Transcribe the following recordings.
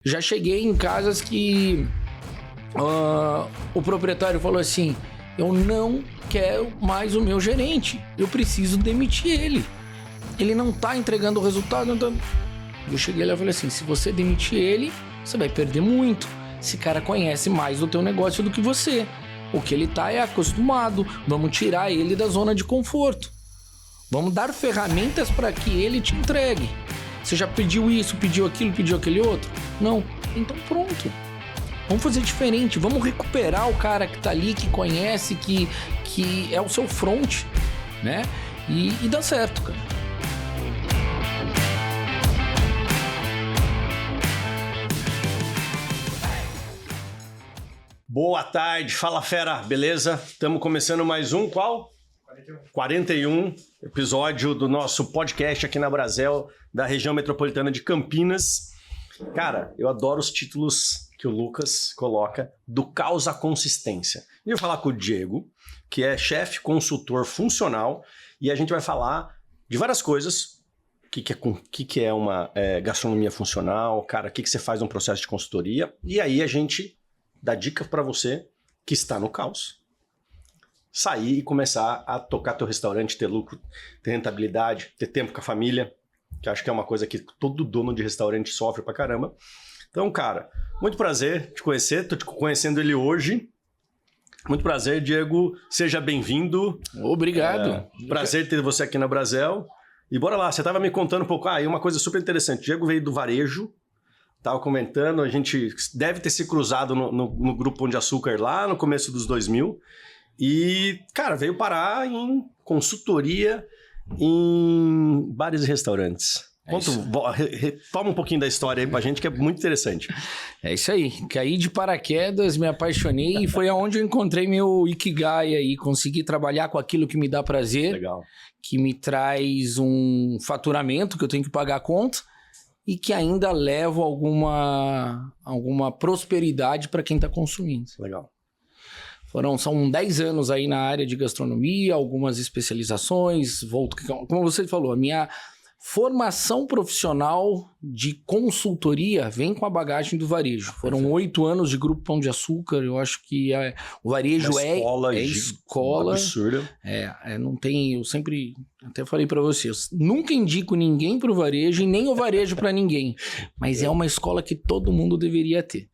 Já cheguei em casas que o proprietário falou assim, eu não quero mais o meu gerente, eu preciso demitir ele. Ele não tá entregando o resultado. Eu cheguei lá e falei assim, se você demitir ele, você vai perder muito. Esse cara conhece mais do teu negócio do que você. O que ele tá é acostumado. Vamos tirar ele da zona de conforto. Vamos dar ferramentas para que ele te entregue. Você já pediu isso, pediu aquilo, pediu aquele outro? Não. Então pronto. Vamos fazer diferente. Vamos recuperar o cara que tá ali, que conhece, que é o seu front, né? E dá certo, cara. Boa tarde, fala fera, beleza? Estamos começando mais um, qual? 41 episódio do nosso podcast aqui na Brasel, da região metropolitana de Campinas. Cara, eu adoro os títulos que o Lucas coloca, do caos à consistência. Eu vou falar com o Diego, que é chefe consultor funcional, e a gente vai falar de várias coisas. O que é uma gastronomia funcional, cara, o que você faz num processo de consultoria, e aí a gente dá dica para você que está no caos. Sair e começar a tocar teu restaurante, ter lucro, ter rentabilidade, ter tempo com a família, que acho que é uma coisa que todo dono de restaurante sofre pra caramba. Então, cara, muito prazer te conhecer, tô te conhecendo ele hoje. Muito prazer, Diego, seja bem-vindo. Obrigado. Prazer ter você aqui na Brasel. E bora lá, você tava me contando um pouco, e uma coisa super interessante, o Diego veio do varejo, tava comentando, a gente deve ter se cruzado no grupo Pão de Açúcar lá no começo dos 2000. E, cara, veio parar em consultoria em bares e restaurantes. Retoma um pouquinho da história aí pra gente, que é muito interessante. É isso aí. Caí de paraquedas, me apaixonei e foi aonde eu encontrei meu Ikigai aí. Consegui trabalhar com aquilo que me dá prazer. Legal. Que me traz um faturamento que eu tenho que pagar a conta e que ainda leva alguma prosperidade para quem tá consumindo. Legal. São 10 anos aí na área de gastronomia, algumas especializações, como você falou, a minha formação profissional de consultoria vem com a bagagem do varejo. Foram 8 anos de Grupo Pão de Açúcar, eu acho que o varejo é escola. Absurda. Não tem, eu sempre até falei para vocês, nunca indico ninguém para o varejo e nem o varejo para ninguém, mas é uma escola que todo mundo deveria ter.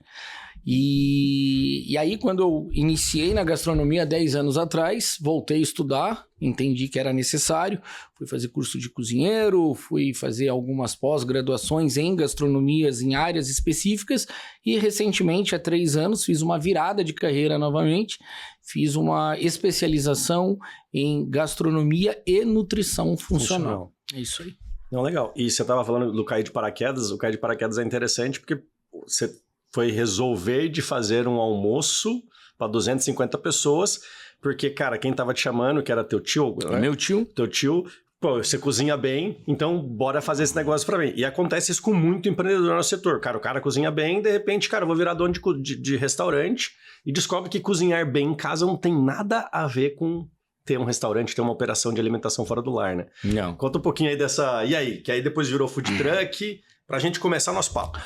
E aí, quando eu iniciei na gastronomia 10 anos atrás, voltei a estudar, entendi que era necessário, fui fazer curso de cozinheiro, fui fazer algumas pós-graduações em gastronomias em áreas específicas e recentemente, há 3 anos, fiz uma virada de carreira novamente, fiz uma especialização em gastronomia e nutrição funcional. É isso aí. Não, legal. E você estava falando do cair de paraquedas, o cair de paraquedas é interessante porque você foi resolver de fazer um almoço para 250 pessoas, porque, cara, quem tava te chamando, que era teu tio, né? Meu tio. Teu tio, pô, você cozinha bem, então bora fazer esse negócio para mim. E acontece isso com muito empreendedor no setor. Cara, o cara cozinha bem, de repente, cara, eu vou virar dono de restaurante e descobre que cozinhar bem em casa não tem nada a ver com ter um restaurante, ter uma operação de alimentação fora do lar, né? Não. Conta um pouquinho aí dessa... E aí? Que aí depois virou food truck, pra gente começar nosso papo.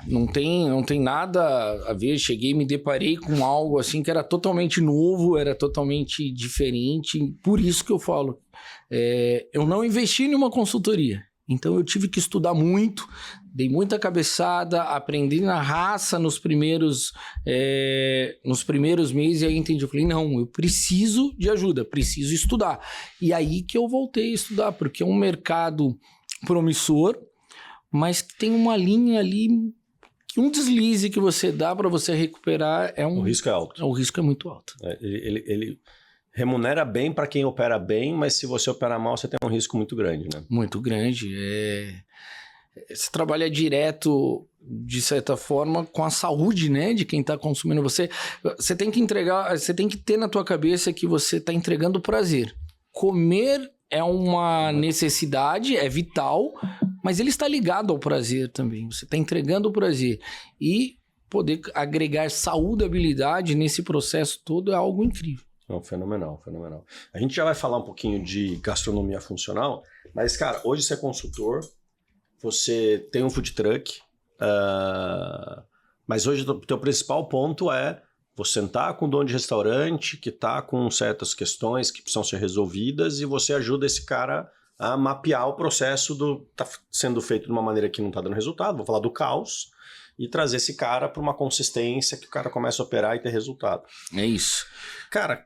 Não tem nada a ver, cheguei e me deparei com algo assim que era totalmente novo, era totalmente diferente, por isso que eu falo, eu não investi em uma consultoria, então eu tive que estudar muito, dei muita cabeçada, aprendi na raça nos primeiros meses, e aí entendi, eu falei, não, eu preciso de ajuda, preciso estudar, e aí que eu voltei a estudar, porque é um mercado promissor, mas que tem uma linha ali, que um deslize que você dá para você recuperar o risco é alto. O risco é muito alto. Ele remunera bem para quem opera bem, mas se você operar mal, você tem um risco muito grande, né? Muito grande. Você trabalha direto, de certa forma, com a saúde, né, de quem está consumindo você. Você tem que ter na tua cabeça que você está entregando prazer. Comer é uma necessidade, é vital, mas ele está ligado ao prazer também. Você está entregando o prazer. E poder agregar saudabilidade nesse processo todo é algo incrível. Não, fenomenal, fenomenal. A gente já vai falar um pouquinho de gastronomia funcional, mas, cara, hoje você é consultor, você tem um food truck, Mas hoje o teu principal ponto é você sentar com o dono de restaurante que está com certas questões que precisam ser resolvidas e você ajuda esse cara a mapear o processo tá sendo feito de uma maneira que não está dando resultado, vou falar do caos, e trazer esse cara para uma consistência que o cara comece a operar e ter resultado. É isso. Cara,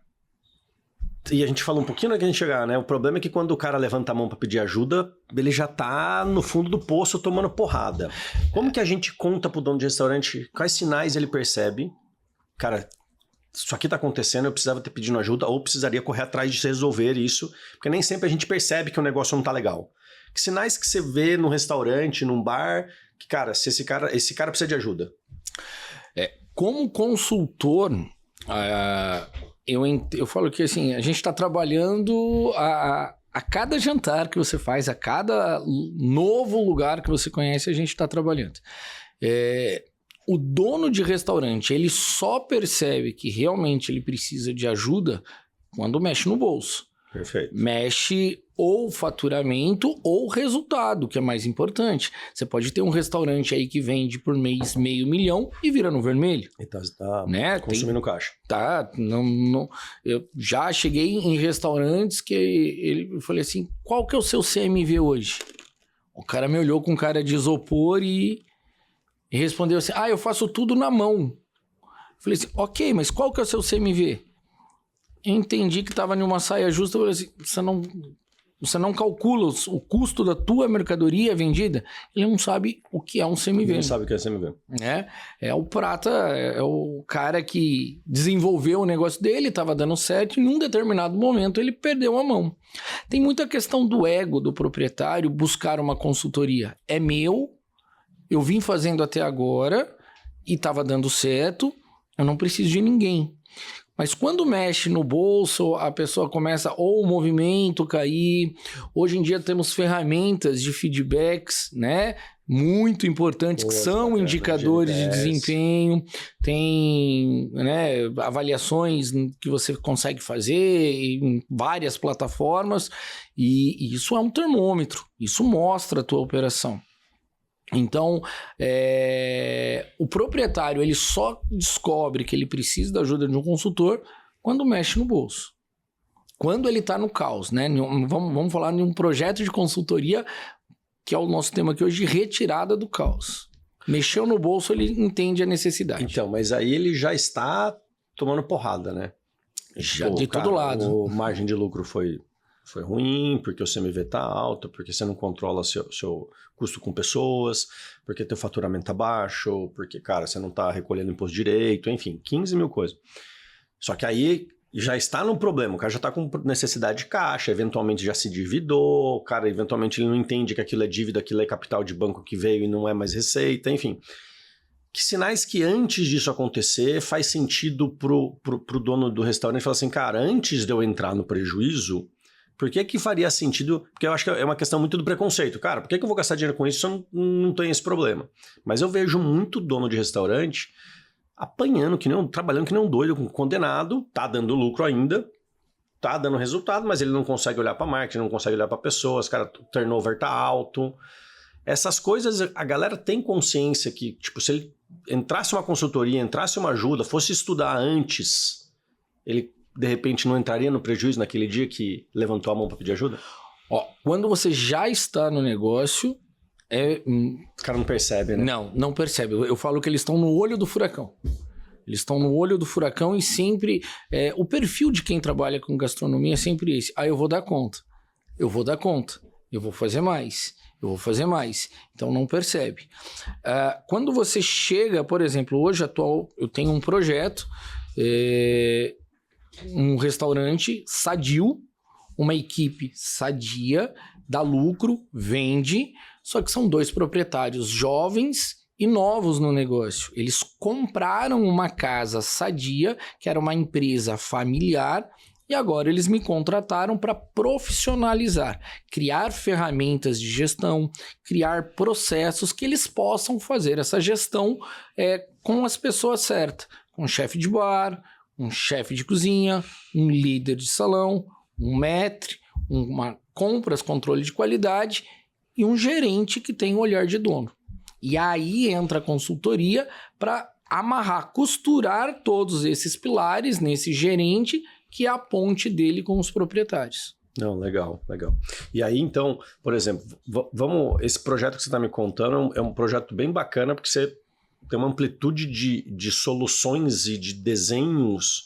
e a gente falou um pouquinho antes de chegar, né? O problema é que quando o cara levanta a mão para pedir ajuda, ele já tá no fundo do poço tomando porrada. Como que a gente conta pro dono de restaurante quais sinais ele percebe? Cara, isso aqui tá acontecendo, eu precisava ter pedido ajuda ou precisaria correr atrás de resolver isso, porque nem sempre a gente percebe que o negócio não tá legal. Que sinais que você vê num restaurante, num bar, que, cara, se esse cara precisa de ajuda? Como consultor, eu falo que assim, a gente está trabalhando a cada jantar que você faz, a cada novo lugar que você conhece, a gente está trabalhando. O dono de restaurante, ele só percebe que realmente ele precisa de ajuda quando mexe no bolso. Perfeito. Mexe ou faturamento ou resultado, que é mais importante. Você pode ter um restaurante aí que vende por mês 500 mil e vira no vermelho. E tá né? consumindo caixa. Tá, não, eu já cheguei em restaurantes que eu falei assim, qual que é o seu CMV hoje? O cara me olhou com cara de isopor e respondeu assim, eu faço tudo na mão. Eu falei assim, ok, mas qual que é o seu CMV? Eu entendi que estava em uma saia justa, eu falei assim, você não calcula o custo da tua mercadoria vendida? Ele não sabe o que é um CMV. Ele não sabe o que é CMV. É o prata, é o cara que desenvolveu o negócio dele, estava dando certo, e em um determinado momento ele perdeu a mão. Tem muita questão do ego do proprietário buscar uma consultoria. É meu, eu vim fazendo até agora e estava dando certo, eu não preciso de ninguém. Mas quando mexe no bolso, a pessoa começa ou o movimento cair. Hoje em dia temos ferramentas de feedbacks, né? Muito importantes, que são indicadores de desempenho. Tem, né, avaliações que você consegue fazer em várias plataformas. E isso é um termômetro. Isso mostra a tua operação. Então, o proprietário ele só descobre que ele precisa da ajuda de um consultor quando mexe no bolso. Quando ele está no caos, né? Vamos falar de um projeto de consultoria, que é o nosso tema aqui hoje, de retirada do caos. Mexeu no bolso, ele entende a necessidade. Então, mas aí ele já está tomando porrada, né? Já de todo lado. A margem de lucro foi ruim, porque o CMV tá alto, porque você não controla seu custo com pessoas, porque teu faturamento tá baixo, porque, cara, você não tá recolhendo imposto direito, enfim, 15 mil coisas. Só que aí já está num problema, o cara já tá com necessidade de caixa, eventualmente já se endividou, o cara eventualmente ele não entende que aquilo é dívida, aquilo é capital de banco que veio e não é mais receita, enfim. Que sinais que antes disso acontecer faz sentido pro dono do restaurante falar assim, cara, antes de eu entrar no prejuízo, por que faria sentido? Porque eu acho que é uma questão muito do preconceito. Cara, por que eu vou gastar dinheiro com isso se eu não tenho esse problema? Mas eu vejo muito dono de restaurante apanhando, trabalhando que nem um doido, condenado, tá dando lucro ainda, tá dando resultado, mas ele não consegue olhar para marketing, não consegue olhar para pessoas, cara, o turnover tá alto. Essas coisas, a galera tem consciência que, tipo, se ele entrasse uma consultoria, entrasse uma ajuda, fosse estudar antes, ele de repente não entraria no prejuízo naquele dia que levantou a mão para pedir ajuda? Quando você já está no negócio... Os caras não percebem, né? Não percebe. Eu falo que eles estão no olho do furacão. Eles estão no olho do furacão e sempre... o perfil de quem trabalha com gastronomia é sempre esse. Eu vou dar conta. Eu vou fazer mais. Então não percebe. Quando você chega, por exemplo, hoje eu tenho um projeto... um restaurante sadio, uma equipe sadia, dá lucro, vende, só que são 2 proprietários jovens e novos no negócio. Eles compraram uma casa sadia, que era uma empresa familiar, e agora eles me contrataram para profissionalizar, criar ferramentas de gestão, criar processos que eles possam fazer essa gestão com as pessoas certas, com o chefe de bar, um chefe de cozinha, um líder de salão, um maître, uma compras, controle de qualidade e um gerente que tem o olhar de dono. E aí entra a consultoria para amarrar, costurar todos esses pilares nesse gerente, que é a ponte dele com os proprietários. Não, legal. E aí, então, por exemplo, esse projeto que você está me contando é um projeto bem bacana, porque você tem uma amplitude de soluções e de desenhos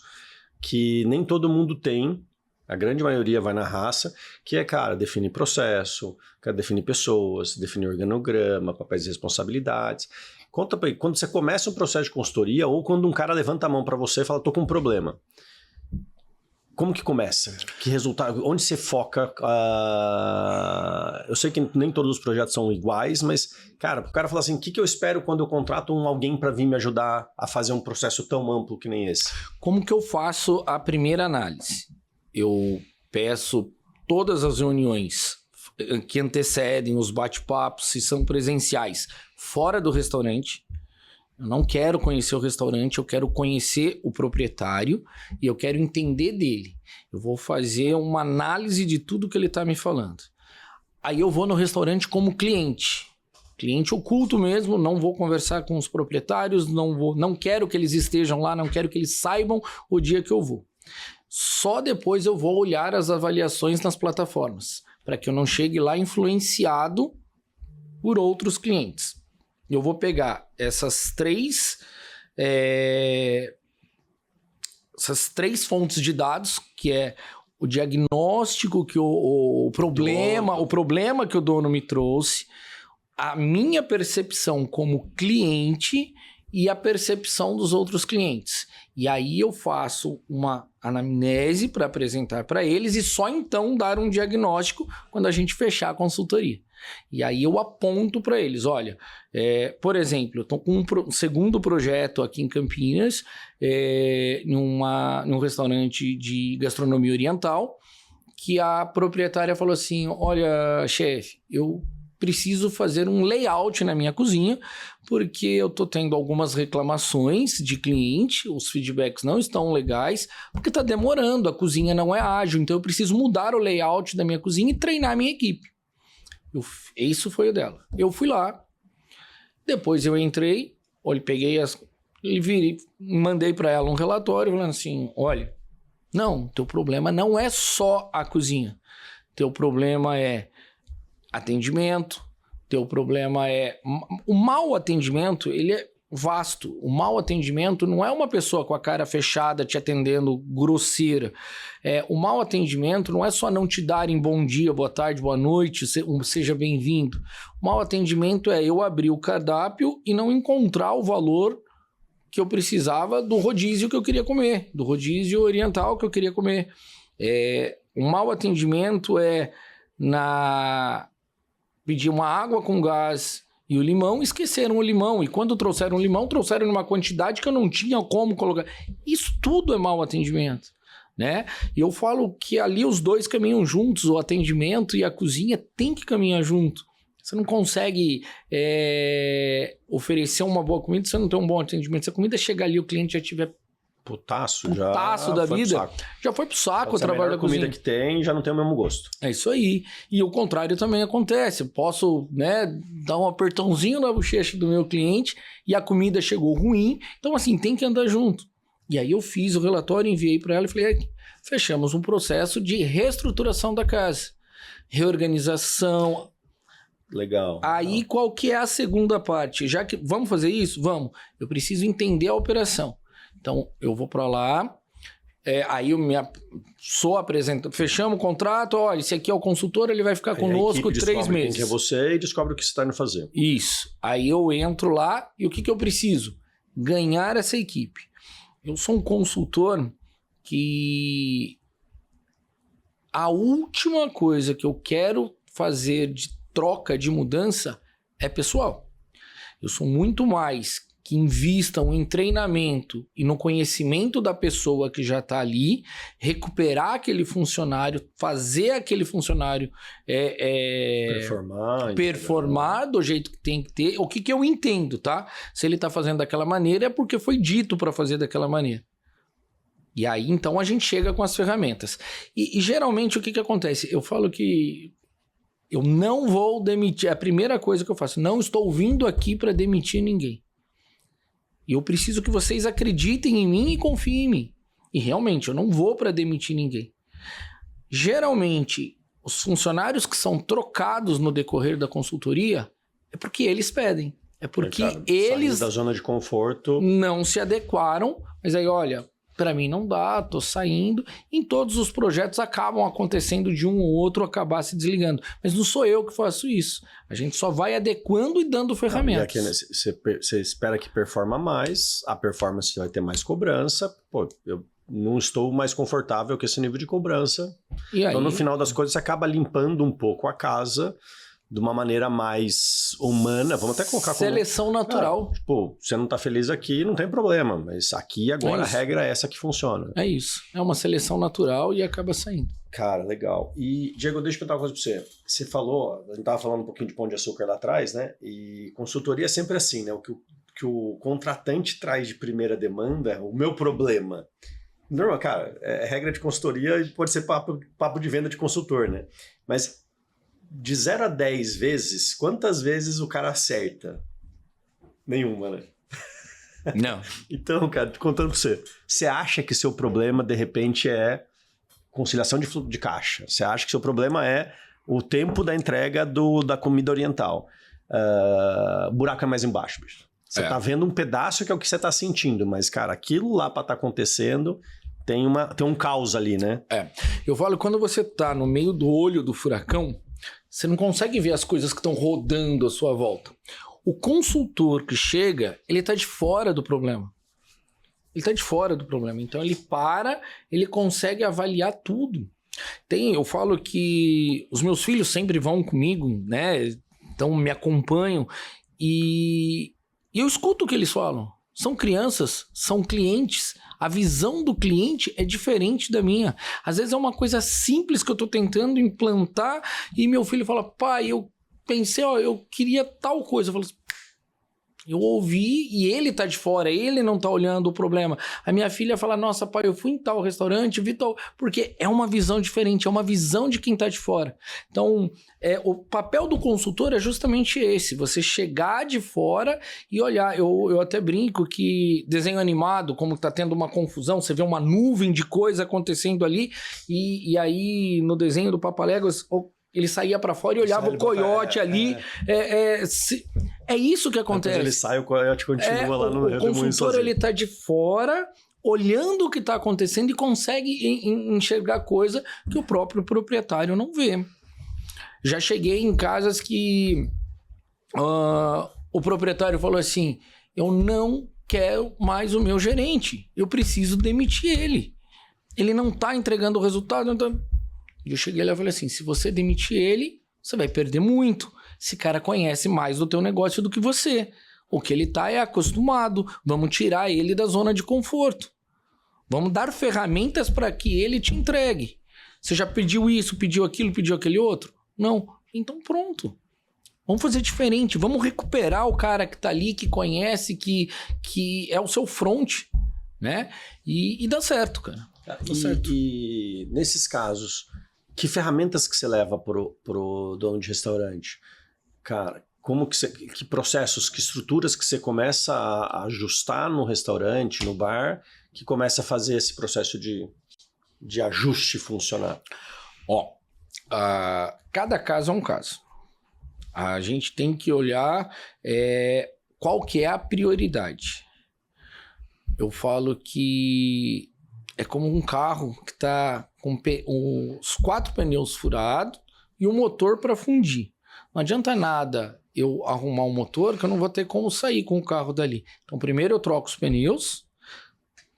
que nem todo mundo tem. A grande maioria vai na raça, que é, cara, definir processo, definir pessoas, definir organograma, papéis e responsabilidades. Conta pra aí, quando você começa um processo de consultoria ou quando um cara levanta a mão para você e fala, tô com um problema. Como que começa? Que resultado? Onde você foca? Eu sei que nem todos os projetos são iguais, mas, cara, o cara fala assim, o que eu espero quando eu contrato alguém para vir me ajudar a fazer um processo tão amplo que nem esse? Como que eu faço a primeira análise? Eu peço todas as reuniões que antecedem os bate-papos, se são presenciais, fora do restaurante. Eu não quero conhecer o restaurante, eu quero conhecer o proprietário e eu quero entender dele. Eu vou fazer uma análise de tudo que ele está me falando. Aí eu vou no restaurante como cliente. Cliente oculto mesmo, não vou conversar com os proprietários, não quero que eles estejam lá, não quero que eles saibam o dia que eu vou. Só depois eu vou olhar as avaliações nas plataformas, para que eu não chegue lá influenciado por outros clientes. Eu vou pegar essas três fontes de dados, que é o diagnóstico que o problema que o dono me trouxe, a minha percepção como cliente e a percepção dos outros clientes. E aí eu faço uma anamnese para apresentar para eles e só então dar um diagnóstico quando a gente fechar a consultoria. E aí eu aponto para eles, olha, por exemplo, eu estou com um segundo projeto aqui em Campinas, num restaurante de gastronomia oriental, que a proprietária falou assim, olha, chefe, eu preciso fazer um layout na minha cozinha, porque eu estou tendo algumas reclamações de cliente, os feedbacks não estão legais, porque está demorando, a cozinha não é ágil, então eu preciso mudar o layout da minha cozinha e treinar a minha equipe. Isso foi o dela. Eu fui lá, depois eu entrei, peguei mandei para ela um relatório falando assim, olha, não, teu problema não é só a cozinha, teu problema é atendimento, teu problema é... O mau atendimento, ele é vasto. O mau atendimento não é uma pessoa com a cara fechada te atendendo grosseira. O mau atendimento não é só não te darem bom dia, boa tarde, boa noite, seja bem-vindo. O mau atendimento é eu abrir o cardápio e não encontrar o valor que eu precisava do rodízio que eu queria comer, do rodízio oriental que eu queria comer. O mau atendimento é pedir uma água com gás e o limão, esqueceram o limão. E quando trouxeram o limão, trouxeram numa quantidade que eu não tinha como colocar. Isso tudo é mau atendimento, né? E eu falo que ali os dois caminham juntos, o atendimento e a cozinha tem que caminhar junto. Você não consegue oferecer uma boa comida se você não tem um bom atendimento. Se a comida chegar ali, o cliente já tiver putaço da vida, já foi pro saco o trabalho da cozinha. A comida que tem já não tem o mesmo gosto. É isso aí. E o contrário também acontece. Eu posso, dar um apertãozinho na bochecha do meu cliente e a comida chegou ruim. Então, assim, tem que andar junto. E aí eu fiz o relatório, enviei para ela e falei, fechamos um processo de reestruturação da casa. Reorganização. Legal. Aí qual que é a segunda parte? Já que vamos fazer isso? Vamos. Eu preciso entender a operação. Então, eu vou para lá, aí eu sou apresentado, fechamos o contrato, olha, esse aqui é o consultor, ele vai ficar conosco 3 meses. Quem que é você e descobre o que você está indo fazer. Isso. Aí eu entro lá e o que eu preciso? Ganhar essa equipe. Eu sou um consultor que a última coisa que eu quero fazer de troca, de mudança, é pessoal. Eu sou muito mais que invistam em treinamento e no conhecimento da pessoa que já está ali, recuperar aquele funcionário, fazer aquele funcionário performar do jeito que tem que ter. O que eu entendo, tá? Se ele está fazendo daquela maneira é porque foi dito para fazer daquela maneira. E aí, então, a gente chega com as ferramentas. E geralmente, o que acontece? Eu falo que Eu não vou demitir. É a primeira coisa que eu faço. Não estou vindo aqui para demitir ninguém. E eu preciso que vocês acreditem em mim e confiem em mim. E realmente, eu não vou para demitir ninguém. Geralmente, os funcionários que são trocados no decorrer da consultoria é porque eles pedem. É porque eles da zona de conforto não se adequaram. Mas aí, olha, para mim não dá, tô saindo. Em todos os projetos acabam acontecendo de um ou outro acabar se desligando. Mas não sou eu que faço isso. A gente só vai adequando e dando ferramentas. E aqui, você espera que performa mais, a performance vai ter mais cobrança. Pô, eu não estou mais confortável com esse nível de cobrança. Então, no final das coisas, você acaba limpando um pouco a casa de uma maneira mais humana. Vamos até colocar como seleção natural. Tipo, você não tá feliz aqui, não tem problema. Mas aqui, agora, a regra é essa que funciona. É isso. É uma seleção natural e acaba saindo. Cara, legal. E, Diego, deixa eu perguntar uma coisa pra você. Você falou, a gente tava falando um pouquinho de Pão de Açúcar lá atrás, né? E consultoria é sempre assim, né? O que o contratante traz de primeira demanda, o meu problema. Não, cara, é regra de consultoria e pode ser papo de venda de consultor, né? Mas de 0 a 10 vezes, quantas vezes o cara acerta? Nenhuma, né? Não. Então, cara, contando pra você, você acha que seu problema, de repente, é conciliação de fluxo de caixa? Você acha que seu problema é o tempo da entrega da comida oriental? Buraco é mais embaixo, bicho. Você tá vendo um pedaço que é o que você tá sentindo, mas, cara, aquilo lá pra tá acontecendo tem um caos ali, né? Eu falo, quando você tá no meio do olho do furacão, você não consegue ver as coisas que estão rodando à sua volta. O consultor que chega, ele tá de fora do problema. Ele tá de fora do problema. Então ele consegue avaliar tudo. Eu falo que os meus filhos sempre vão comigo, né? Então me acompanham e eu escuto o que eles falam. São crianças, são clientes. A visão do cliente é diferente da minha. Às vezes é uma coisa simples que eu tô tentando implantar e meu filho fala, pai, eu pensei, eu queria tal coisa. Eu falo assim, eu ouvi e ele tá de fora, ele não tá olhando o problema. A minha filha fala, nossa, pai, eu fui em tal restaurante, vi tal... Porque é uma visão diferente, é uma visão de quem tá de fora. Então, o papel do consultor é justamente esse, você chegar de fora e olhar. Eu até brinco que desenho animado, como tá tendo uma confusão, você vê uma nuvem de coisa acontecendo ali e aí no desenho do Papaléguas... Ele saía pra fora e olhava o coiote ali. É isso que acontece. Quando ele sai, o coiote continua lá no redemoinho. O consultor, ele tá de fora, olhando o que tá acontecendo e consegue enxergar coisa que o próprio proprietário não vê. Já cheguei em casas que o proprietário falou assim, eu não quero mais o meu gerente, eu preciso demitir ele. Ele não tá entregando o resultado, então... E eu cheguei lá e falei assim, se você demitir ele, você vai perder muito. Esse cara conhece mais do teu negócio do que você. O que ele tá é acostumado. Vamos tirar ele da zona de conforto. Vamos dar ferramentas para que ele te entregue. Você já pediu isso, pediu aquilo, pediu aquele outro? Não. Então pronto. Vamos fazer diferente. Vamos recuperar o cara que tá ali, que conhece, que é o seu front, né? E dá certo, cara. E nesses casos... Que ferramentas que você leva pro dono de restaurante? Cara, que processos, que estruturas que você começa a ajustar no restaurante, no bar, que começa a fazer esse processo de ajuste funcionar? Cada caso é um caso. A gente tem que olhar qual que é a prioridade. Eu falo que é como um carro que está com os 4 pneus furados e o motor para fundir. Não adianta nada eu arrumar um motor que eu não vou ter como sair com o carro dali. Então, primeiro eu troco os pneus,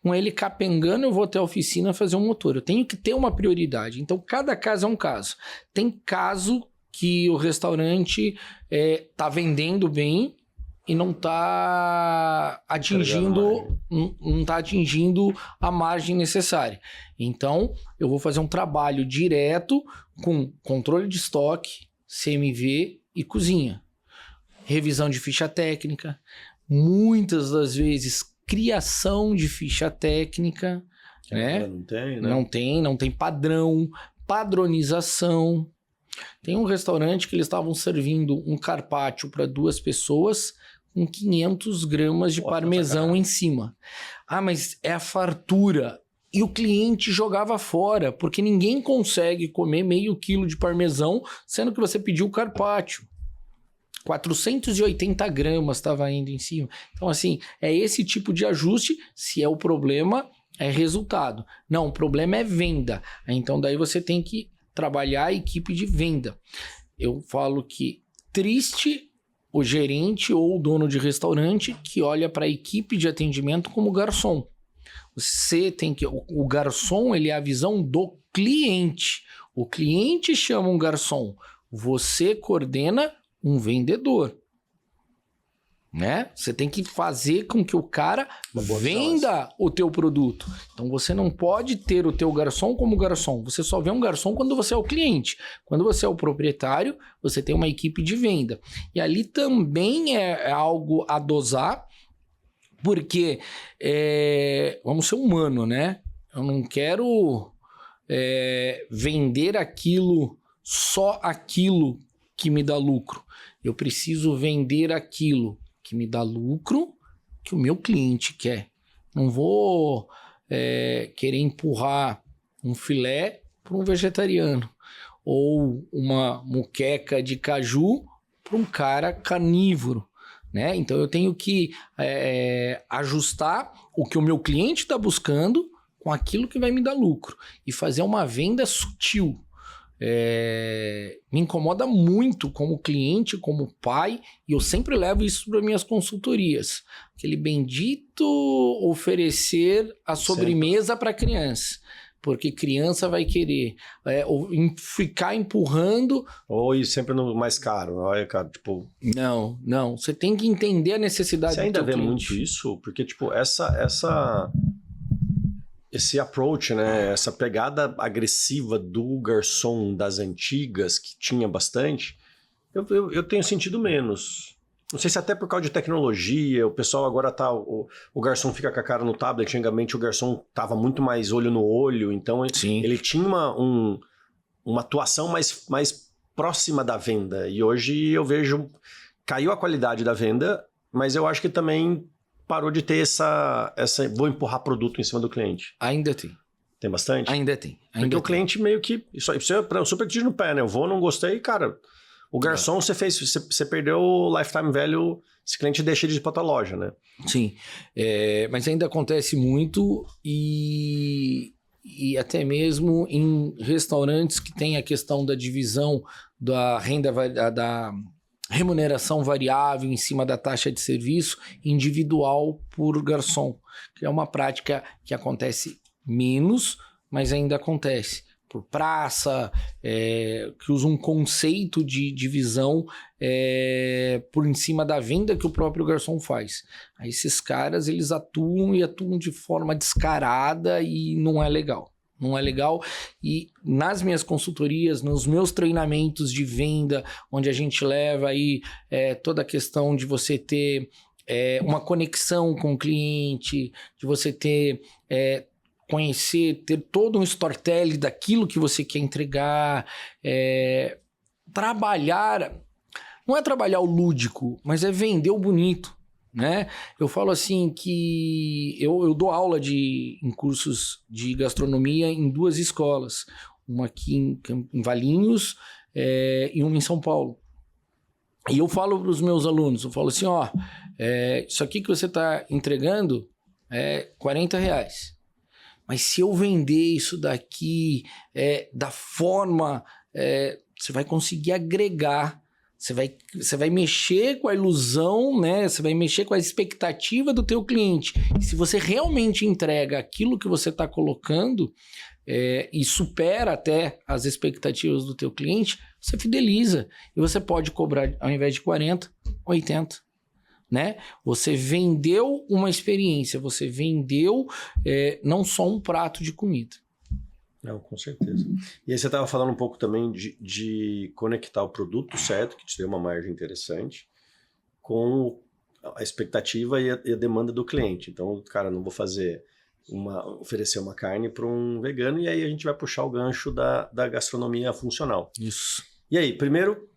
com ele capengando eu vou até a oficina fazer um motor. Eu tenho que ter uma prioridade. Então, cada caso é um caso. Tem caso que o restaurante tá vendendo bem e não está atingindo a margem necessária. Então, eu vou fazer um trabalho direto com controle de estoque, CMV e cozinha. Revisão de ficha técnica, muitas das vezes criação de ficha técnica, né? Não tem, né? Não tem padrão, padronização. Tem um restaurante que eles estavam servindo um carpaccio para 2 pessoas com 500 gramas de parmesão em cima. Ah, mas é a fartura. E o cliente jogava fora, porque ninguém consegue comer meio quilo de parmesão, sendo que você pediu o carpaccio. 480 gramas estava indo em cima. Então, assim, é esse tipo de ajuste. Se é o problema, é resultado. Não, o problema é venda. Então, daí você tem que trabalhar a equipe de venda. Eu falo que triste o gerente ou o dono de restaurante que olha para a equipe de atendimento como garçom. Você tem que... O garçom, ele é a visão do cliente. O cliente chama um garçom. Você coordena um vendedor. Né? Você tem que fazer com que o cara venda o teu produto. Então você não pode ter o teu garçom como garçom. Você só vê um garçom quando você é o cliente. Quando você é o proprietário, você tem uma equipe de venda. E ali também é algo a dosar, porque vamos ser humano, né? Eu não quero vender aquilo, só aquilo que me dá lucro. Eu preciso vender aquilo que me dá lucro, que o meu cliente quer. Não vou querer empurrar um filé para um vegetariano ou uma muqueca de caju para um cara carnívoro, né? Então eu tenho que ajustar o que o meu cliente está buscando com aquilo que vai me dar lucro e fazer uma venda sutil. Me incomoda muito como cliente, como pai, e eu sempre levo isso para minhas consultorias. Aquele bendito oferecer a sobremesa para criança, porque criança vai querer ficar empurrando. Ou ir sempre no mais caro. Olha, cara, tipo... Não. Você tem que entender a necessidade do teu cliente. Você ainda vê muito isso? Porque, tipo, esse approach, né, essa pegada agressiva do garçom das antigas, que tinha bastante, eu tenho sentido menos. Não sei se até por causa de tecnologia, o pessoal agora tá... O garçom fica com a cara no tablet, antigamente o garçom tava muito mais olho no olho, então ele tinha uma atuação mais próxima da venda. E hoje eu vejo... Caiu a qualidade da venda, mas eu acho que também... parou de ter essa... Vou empurrar produto em cima do cliente. Ainda tem. Tem bastante? Ainda tem. Porque o cliente meio que... Isso é super tiro no pé, né? Eu vou, não gostei, cara... O garçom, você perdeu o lifetime value, esse cliente deixa de ir pra tua loja, né? Sim. Mas ainda acontece muito e até mesmo em restaurantes que tem a questão da divisão da renda... da remuneração variável em cima da taxa de serviço individual por garçom, que é uma prática que acontece menos, mas ainda acontece. Por praça, que usa um conceito de divisão por em cima da venda que o próprio garçom faz. Aí esses caras, eles atuam de forma descarada e não é legal. Não é legal. E nas minhas consultorias, nos meus treinamentos de venda, onde a gente leva aí toda a questão de você ter uma conexão com o cliente, de você ter... conhecer, ter todo um storytelling daquilo que você quer entregar, trabalhar, não é trabalhar o lúdico, mas é vender o bonito, né? Eu falo assim que eu dou aula em cursos de gastronomia em 2 escolas, uma aqui em Valinhos e uma em São Paulo. E eu falo para os meus alunos, eu falo assim, isso aqui que você está entregando é R$40. Mas se eu vender isso daqui da forma... você vai conseguir agregar. Você vai mexer com a ilusão, né? Você vai mexer com a expectativa do teu cliente. E se você realmente entrega aquilo que você está colocando e supera até as expectativas do teu cliente, você fideliza. E você pode cobrar, ao invés de 40, 80. Né? Você vendeu uma experiência, você vendeu não só um prato de comida. Não, com certeza. E aí você estava falando um pouco também de conectar o produto certo, que te deu uma margem interessante, com a expectativa e a demanda do cliente. Então, cara, não vou oferecer uma carne para um vegano, e aí a gente vai puxar o gancho da gastronomia funcional. Isso. E aí, primeiro,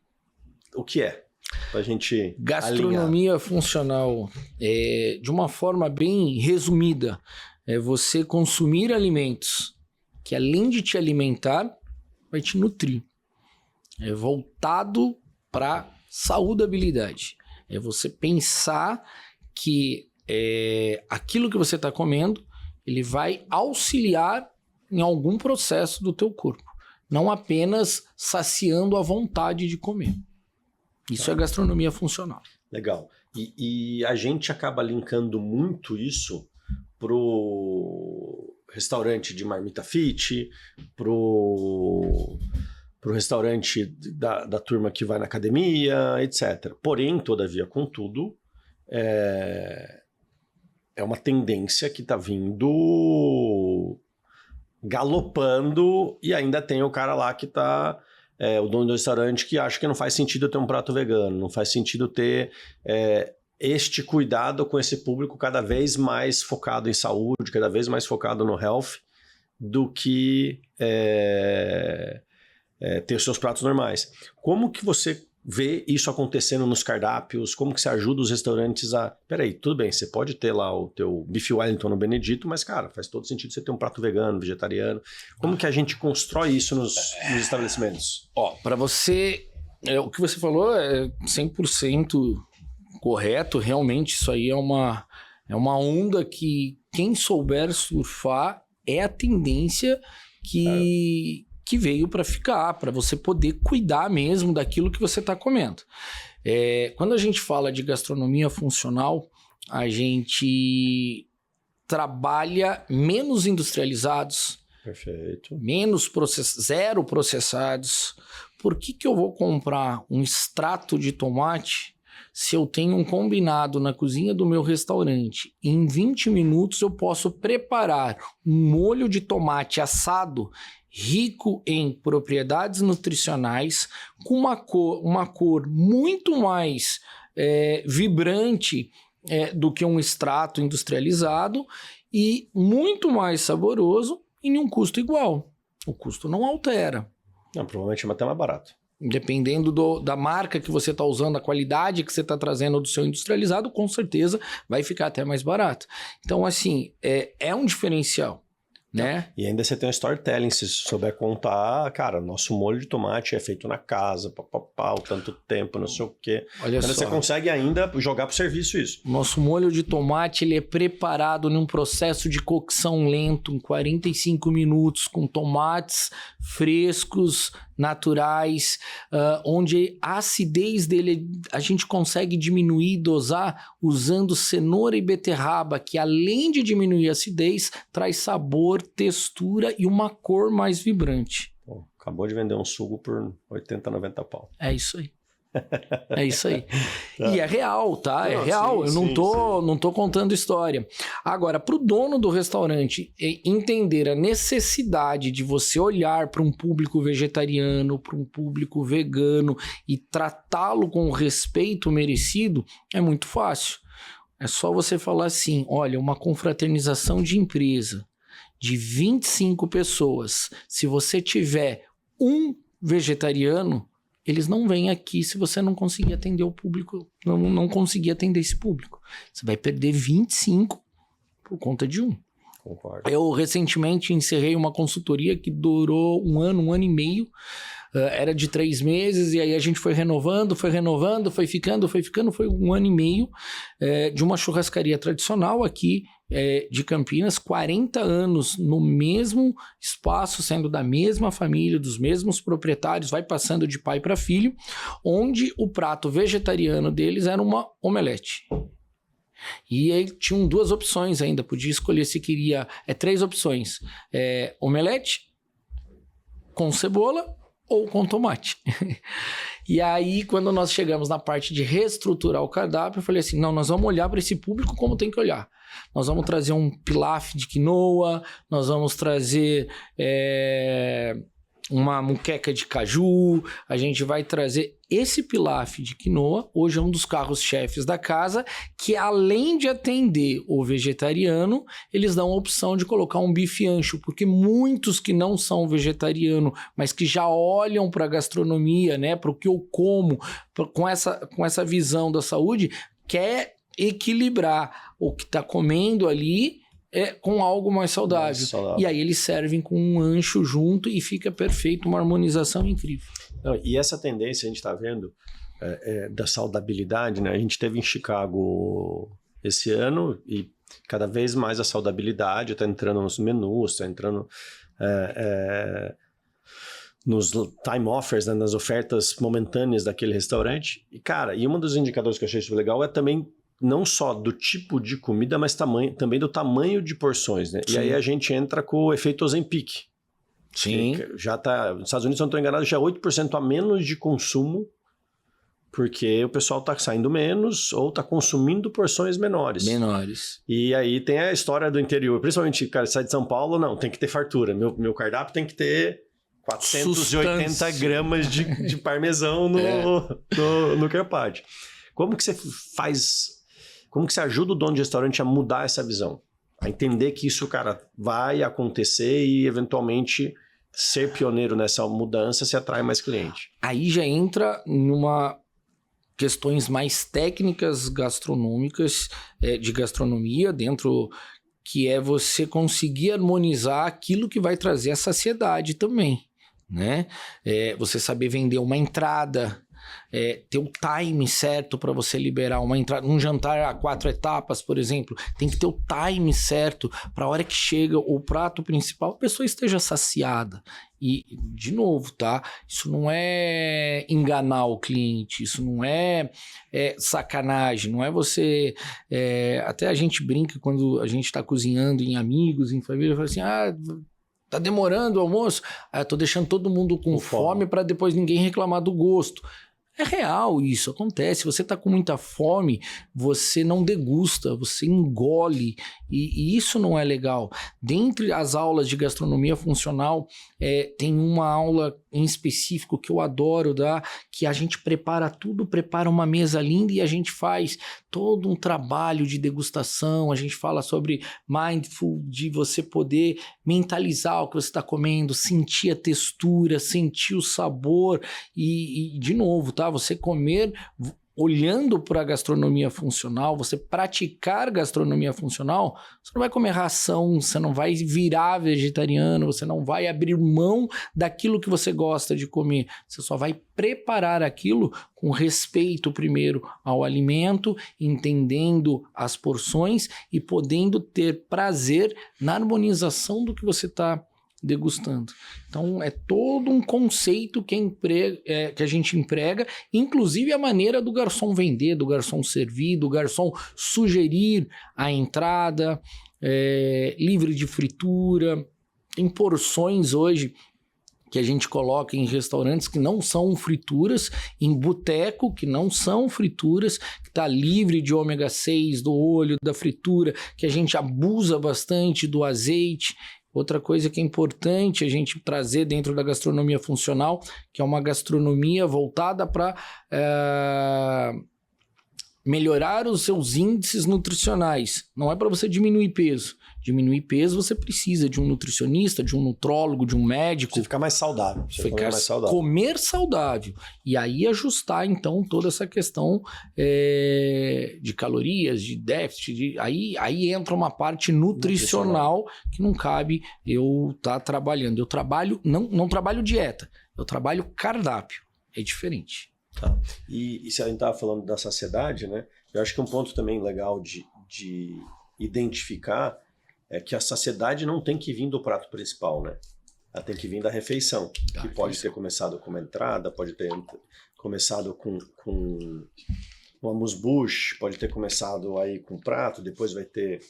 o que é? Pra gente Gastronomia funcional, de uma forma bem resumida, é você consumir alimentos que, além de te alimentar, vai te nutrir. É voltado para saudabilidade. É você pensar que aquilo que você está comendo, ele vai auxiliar em algum processo do teu corpo. Não apenas saciando a vontade de comer. Isso é gastronomia funcional. Legal. E a gente acaba linkando muito isso pro restaurante de marmita fit, pro restaurante da turma que vai na academia, etc. Porém, todavia, contudo, é uma tendência que está vindo galopando, e ainda tem o cara lá que está... o dono do restaurante que acha que não faz sentido ter um prato vegano, não faz sentido ter este cuidado com esse público cada vez mais focado em saúde, cada vez mais focado no health, do que ter os seus pratos normais. Como que você vê isso acontecendo nos cardápios? Como que você ajuda os restaurantes a... Peraí, tudo bem, você pode ter lá o teu Beef Wellington no Benedito, mas, cara, faz todo sentido você ter um prato vegano, vegetariano. Como que a gente constrói isso nos estabelecimentos? Para você... o que você falou é 100% correto. Realmente, isso aí é uma onda que quem souber surfar é a tendência que veio para ficar, para você poder cuidar mesmo daquilo que você está comendo. Quando a gente fala de gastronomia funcional, a gente trabalha menos industrializados, perfeito, zero processados. Por que eu vou comprar um extrato de tomate se eu tenho um combinado na cozinha do meu restaurante? Em 20 minutos eu posso preparar um molho de tomate assado rico em propriedades nutricionais, com uma cor muito mais vibrante do que um extrato industrializado e muito mais saboroso em um custo igual. O custo não altera. Não, provavelmente é até mais barato. Dependendo da marca que você está usando, a qualidade que você está trazendo do seu industrializado, com certeza vai ficar até mais barato. Então, assim, é um diferencial. Né? E ainda você tem um storytelling, se souber contar, cara, nosso molho de tomate é feito na casa, o tanto tempo, não sei o quê. Olha só. Você consegue ainda jogar pro serviço isso. Nosso molho de tomate, ele é preparado num processo de cocção lento, em 45 minutos, com tomates frescos, naturais, onde a acidez dele a gente consegue diminuir e dosar usando cenoura e beterraba, que além de diminuir a acidez, traz sabor, textura e uma cor mais vibrante. Pô, acabou de vender um suco por 80, 90 pau. É isso aí. É isso aí. Tá. E é real, tá? É real. Sim, Eu não tô contando história. Agora, para o dono do restaurante entender a necessidade de você olhar para um público vegetariano, para um público vegano e tratá-lo com o respeito merecido, é muito fácil. É só você falar assim, olha, uma confraternização de empresa de 25 pessoas, se você tiver um vegetariano, eles não vêm aqui se você não conseguir atender o público, não conseguir atender esse público. Você vai perder 25 por conta de um. Concordo. Eu recentemente encerrei uma consultoria que durou um ano e meio. Era de 3 meses e aí a gente foi renovando, foi ficando, foi 1 ano e meio de uma churrascaria tradicional aqui de Campinas, 40 anos no mesmo espaço, sendo da mesma família, dos mesmos proprietários, vai passando de pai para filho, onde o prato vegetariano deles era uma omelete. E aí tinham 2 opções ainda, podia escolher se queria, 3 opções, omelete com cebola ou com tomate. E aí, quando nós chegamos na parte de reestruturar o cardápio, eu falei assim, não, nós vamos olhar para esse público como tem que olhar. Nós vamos trazer um pilaf de quinoa, nós vamos trazer uma muqueca de caju, a gente vai trazer esse pilaf de quinoa, hoje é um dos carros-chefes da casa, que além de atender o vegetariano, eles dão a opção de colocar um bife ancho, porque muitos que não são vegetariano, mas que já olham para a gastronomia, né, para o que eu como, com essa visão da saúde, quer equilibrar o que está comendo ali com algo mais saudável. E aí eles servem com um ancho junto e fica perfeito, uma harmonização incrível. Não, e essa tendência a gente está vendo da saudabilidade, né? A gente teve em Chicago esse ano e cada vez mais a saudabilidade está entrando nos menus, está entrando nos time offers, né? Nas ofertas momentâneas daquele restaurante. E, cara, um dos indicadores que eu achei super legal é também não só do tipo de comida, mas também do tamanho de porções, né? Sim. E aí a gente entra com o efeito Ozempic. Sim. Já tá, nos Estados Unidos, se eu não estou enganado, já é 8% a menos de consumo, porque o pessoal está saindo menos ou está consumindo porções menores. E aí tem a história do interior, principalmente, cara, sai de São Paulo, não, tem que ter fartura. Meu cardápio tem que ter 480 gramas de parmesão no carpaccio. Como que você faz... Como que você ajuda o dono de restaurante a mudar essa visão? A entender que isso, cara, vai acontecer e, eventualmente, ser pioneiro nessa mudança se atrai mais cliente. Aí já entra numa questões mais técnicas gastronômicas, de gastronomia, dentro que é você conseguir harmonizar aquilo que vai trazer a saciedade também, né? Você saber vender uma entrada... ter o time certo para você liberar uma entrada, um jantar a 4 etapas, por exemplo, tem que ter o time certo para a hora que chega o prato principal, a pessoa esteja saciada. E, de novo, tá? Isso não é enganar o cliente, isso não é sacanagem, não é você... até a gente brinca quando a gente está cozinhando em amigos, em família, fala assim, tá demorando o almoço? Tô deixando todo mundo com fome para depois ninguém reclamar do gosto. É real isso, acontece. Você tá com muita fome, você não degusta, você engole, e isso não é legal. Dentre as aulas de gastronomia funcional, tem uma aula em específico que eu adoro dar, que a gente prepara tudo, prepara uma mesa linda e a gente faz todo um trabalho de degustação, a gente fala sobre mindful, de você poder mentalizar o que você está comendo, sentir a textura, sentir o sabor e de novo, tá? Você comer olhando para a gastronomia funcional, você praticar gastronomia funcional, você não vai comer ração, você não vai virar vegetariano, você não vai abrir mão daquilo que você gosta de comer, você só vai preparar aquilo com respeito primeiro ao alimento, entendendo as porções e podendo ter prazer na harmonização do que você está degustando. Então é todo um conceito que a gente emprega, inclusive a maneira do garçom vender, do garçom servir, do garçom sugerir a entrada, livre de fritura. Tem porções hoje que a gente coloca em restaurantes que não são frituras, em boteco que não são frituras, que está livre de ômega 6, do óleo, da fritura, que a gente abusa bastante do azeite. Outra coisa que é importante a gente trazer dentro da gastronomia funcional, que é uma gastronomia voltada para melhorar os seus índices nutricionais. Não é para você diminuir peso. Diminuir peso você precisa de um nutricionista, de um nutrólogo, de um médico. Você ficar mais saudável. Comer saudável. E aí ajustar, então, toda essa questão de calorias, de déficit. Aí entra uma parte nutricional que não cabe eu estar trabalhando. Eu trabalho, não trabalho dieta, eu trabalho cardápio. É diferente. Tá. E se a gente estava falando da saciedade, né? Eu acho que um ponto também legal de identificar é que a saciedade não tem que vir do prato principal, né? Ela tem que vir da refeição, que pode ter começado com uma entrada, pode ter começado com uma amuse-bouche, pode ter começado aí com um prato, depois vai ter,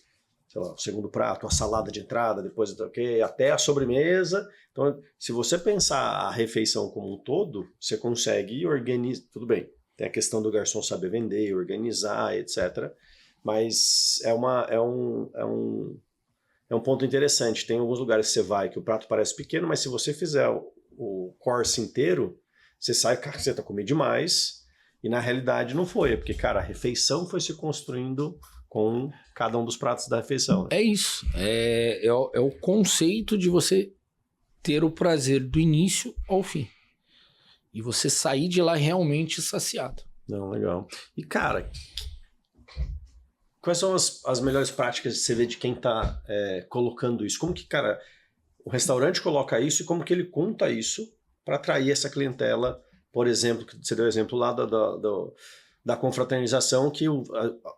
sei lá, o segundo prato, a salada de entrada, depois até a sobremesa. Então, se você pensar a refeição como um todo, você consegue organizar, tudo bem, tem a questão do garçom saber vender, organizar, etc. Mas é um ponto interessante. Tem alguns lugares que você vai que o prato parece pequeno, mas se você fizer o course inteiro, você sai, cara, você tá comendo demais, e na realidade não foi, porque, cara, a refeição foi se construindo com cada um dos pratos da refeição. Né? É isso. É o conceito de você ter o prazer do início ao fim. E você sair de lá realmente saciado. Não, legal. E, cara, quais são as melhores práticas que você vê de quem tá colocando isso? Como que, cara, o restaurante coloca isso e como que ele conta isso para atrair essa clientela? Por exemplo, que você deu o exemplo lá da confraternização, que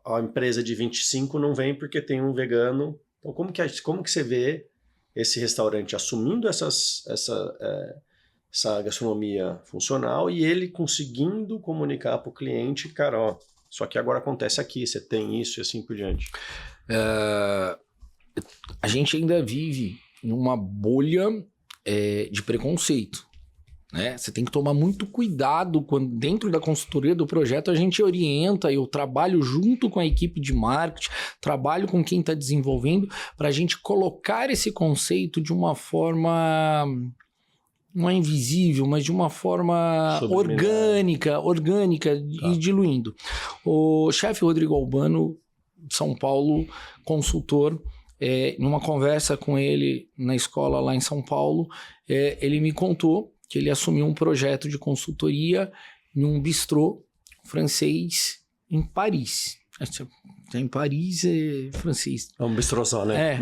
a empresa de 25 não vem porque tem um vegano. Então, como que você vê esse restaurante assumindo essa gastronomia funcional e ele conseguindo comunicar para o cliente, cara, ó, isso aqui agora acontece aqui, você tem isso e assim por diante? A gente ainda vive numa bolha de preconceito. Né? Você tem que tomar muito cuidado quando dentro da consultoria do projeto a gente orienta, eu trabalho junto com a equipe de marketing, trabalho com quem está desenvolvendo para a gente colocar esse conceito de uma forma, não é invisível, mas de uma forma orgânica e diluindo. O chefe Rodrigo Albano, de São Paulo, consultor, numa conversa com ele na escola lá em São Paulo, ele me contou que ele assumiu um projeto de consultoria em um bistrô francês em Paris. Em Paris é francês. É um bistrô só, né? É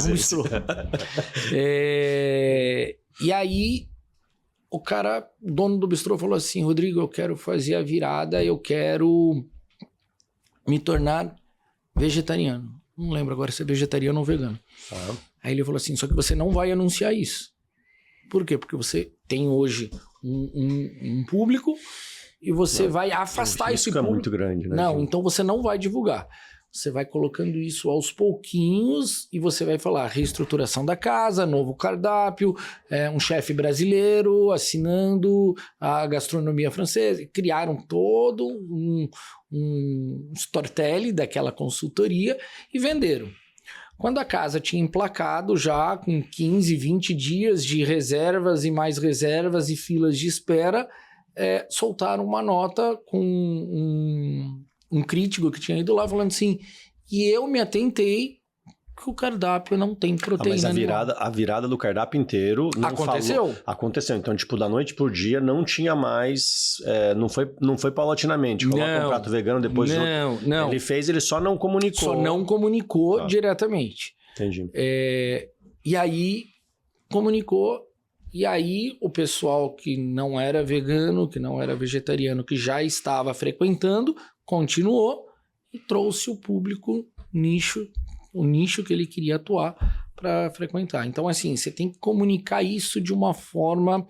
um bistrô. E aí, o dono do bistrô falou assim, Rodrigo, eu quero fazer a virada, eu quero me tornar vegetariano. Não lembro agora se é vegetariano ou vegano. Aí ele falou assim, só que você não vai anunciar isso. Por quê? Porque você tem hoje um público e você vai afastar esse público. É muito grande, né? Não, então você não vai divulgar. Você vai colocando isso aos pouquinhos e você vai falar reestruturação da casa, novo cardápio, um chefe brasileiro assinando a gastronomia francesa. Criaram todo um storytelling daquela consultoria e venderam. Quando a casa tinha emplacado já com 15, 20 dias de reservas e mais reservas e filas de espera, soltaram uma nota com um crítico que tinha ido lá falando assim, e eu me atentei que o cardápio não tem proteína mas a virada do cardápio inteiro não aconteceu. Aconteceu. Então, tipo, da noite pro dia não tinha mais... não foi paulatinamente. Coloca um prato vegano, depois outro. Não. Ele só não comunicou. Só não comunicou diretamente. Entendi. E aí, comunicou. E aí, o pessoal que não era vegano, que não era vegetariano, que já estava frequentando, continuou e trouxe o público o nicho que ele queria atuar para frequentar. Então, assim, você tem que comunicar isso de uma forma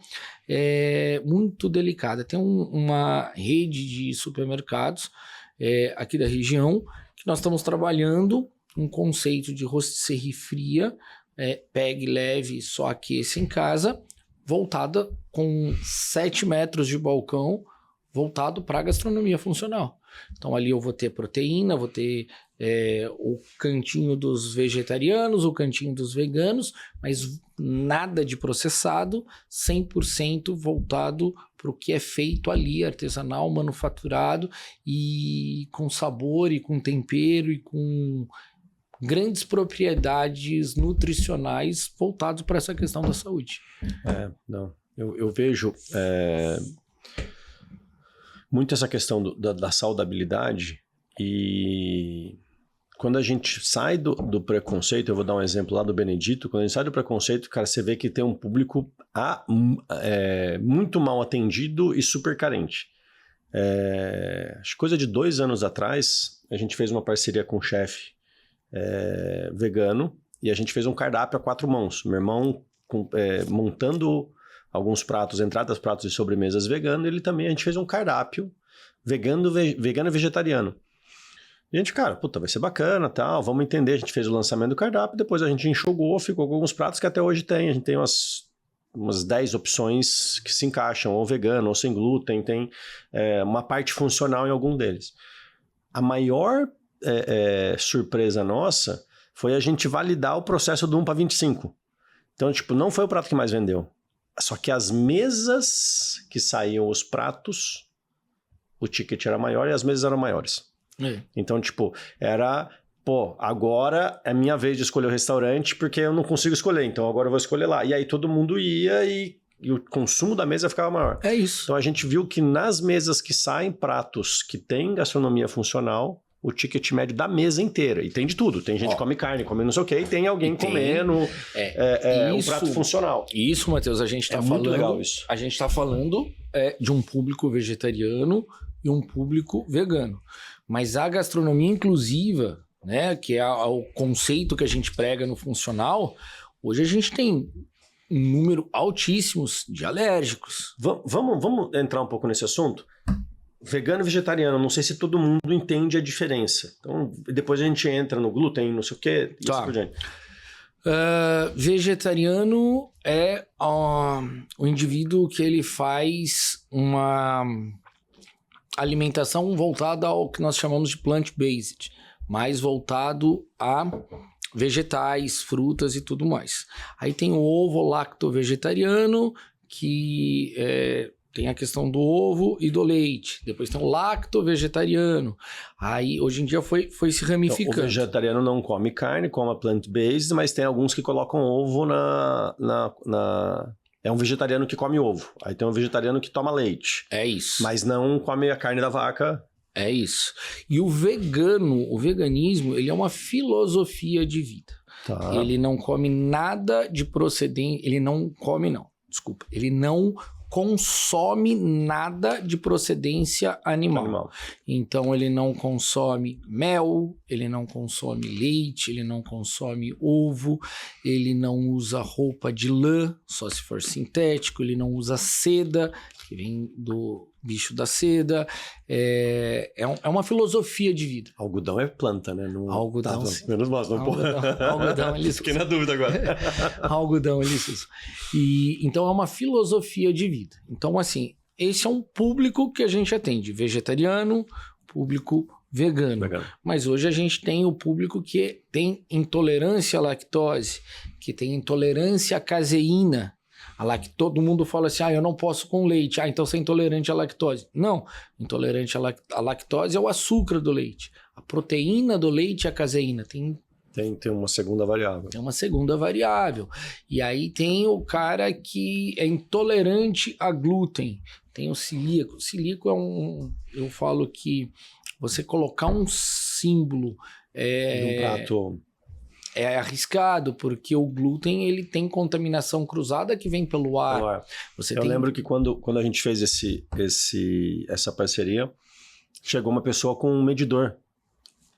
muito delicada. Tem uma rede de supermercados aqui da região que nós estamos trabalhando um conceito de rotisserie fria, pegue, leve, só aqueça em casa, voltada com 7 metros de balcão, voltado para a gastronomia funcional. Então ali eu vou ter proteína, vou ter o cantinho dos vegetarianos, o cantinho dos veganos, mas nada de processado, 100% voltado para o que é feito ali, artesanal, manufaturado e com sabor e com tempero e com grandes propriedades nutricionais voltados para essa questão da saúde. Eu vejo muito essa questão da saudabilidade e quando a gente sai do preconceito, eu vou dar um exemplo lá do Benedito, quando a gente sai do preconceito, cara, você vê que tem um público muito mal atendido e super carente. Acho que coisa de 2 anos atrás, a gente fez uma parceria com um chefe vegano e a gente fez um cardápio a 4 mãos. Meu irmão montando alguns pratos, entradas, pratos e sobremesas vegano, a gente fez um cardápio vegano e vegetariano. E a gente, cara, puta, vai ser bacana, tal, vamos entender. A gente fez o lançamento do cardápio, depois a gente enxugou, ficou com alguns pratos que até hoje tem. A gente tem umas 10 opções que se encaixam, ou vegano, ou sem glúten, tem uma parte funcional em algum deles. A maior surpresa nossa foi a gente validar o processo do 1 para 25. Então, tipo, não foi o prato que mais vendeu. Só que as mesas que saíam os pratos, o ticket era maior e as mesas eram maiores. Então, tipo, era... Pô, agora é minha vez de escolher o restaurante porque eu não consigo escolher, então agora eu vou escolher lá. E aí todo mundo ia e o consumo da mesa ficava maior. É isso. Então a gente viu que nas mesas que saem pratos que tem gastronomia funcional, o ticket médio da mesa inteira. E tem de tudo. Tem gente que come carne, come não sei o quê, e tem alguém comendo um prato funcional. Isso, Matheus, a gente tá falando... muito legal isso. A gente tá falando de um público vegetariano e um público vegano. Mas a gastronomia inclusiva, né, que é o conceito que a gente prega no funcional, hoje a gente tem um número altíssimos de alérgicos. Vamos entrar um pouco nesse assunto? Vegano e vegetariano, não sei se todo mundo entende a diferença. Então, depois a gente entra no glúten, não sei o quê, e assim por diante. Vegetariano é o indivíduo que ele faz uma alimentação voltada ao que nós chamamos de plant-based, mais voltado a vegetais, frutas e tudo mais. Aí tem o ovo-lacto-vegetariano, que tem a questão do ovo e do leite. Depois tem o lacto-vegetariano. Aí, hoje em dia, foi se ramificando. Então, o vegetariano não come carne, come plant-based, mas tem alguns que colocam ovo É um vegetariano que come ovo. Aí tem um vegetariano que toma leite. É isso. Mas não come a carne da vaca. É isso. E o veganismo, ele é uma filosofia de vida. Tá. Ele não come nada de procedência... Ele não consome nada de procedência animal. Então, ele não consome mel, ele não consome leite, ele não consome ovo, ele não usa roupa de lã, só se for sintético, ele não usa seda, que vem do bicho da seda. É uma filosofia de vida. Algodão é planta, né? Não... Algodão, tá, menos mal, não algodão eles fiquei na dúvida agora. Algodão eles usam. Então é uma filosofia de vida. Então, assim, esse é um público que a gente atende. Vegetariano, público vegano. Mas hoje a gente tem o público que tem intolerância à lactose, que tem intolerância à caseína. Todo mundo fala assim, eu não posso com leite. Então você é intolerante à lactose. Não, intolerante à lactose é o açúcar do leite. A proteína do leite é a caseína. Tem uma segunda variável. Tem uma segunda variável. E aí tem o cara que é intolerante a glúten. Tem o celíaco. O celíaco eu falo que você colocar um símbolo... de um prato... É arriscado, porque o glúten ele tem contaminação cruzada que vem pelo ar. Lembro que quando a gente fez essa parceria, chegou uma pessoa com um medidor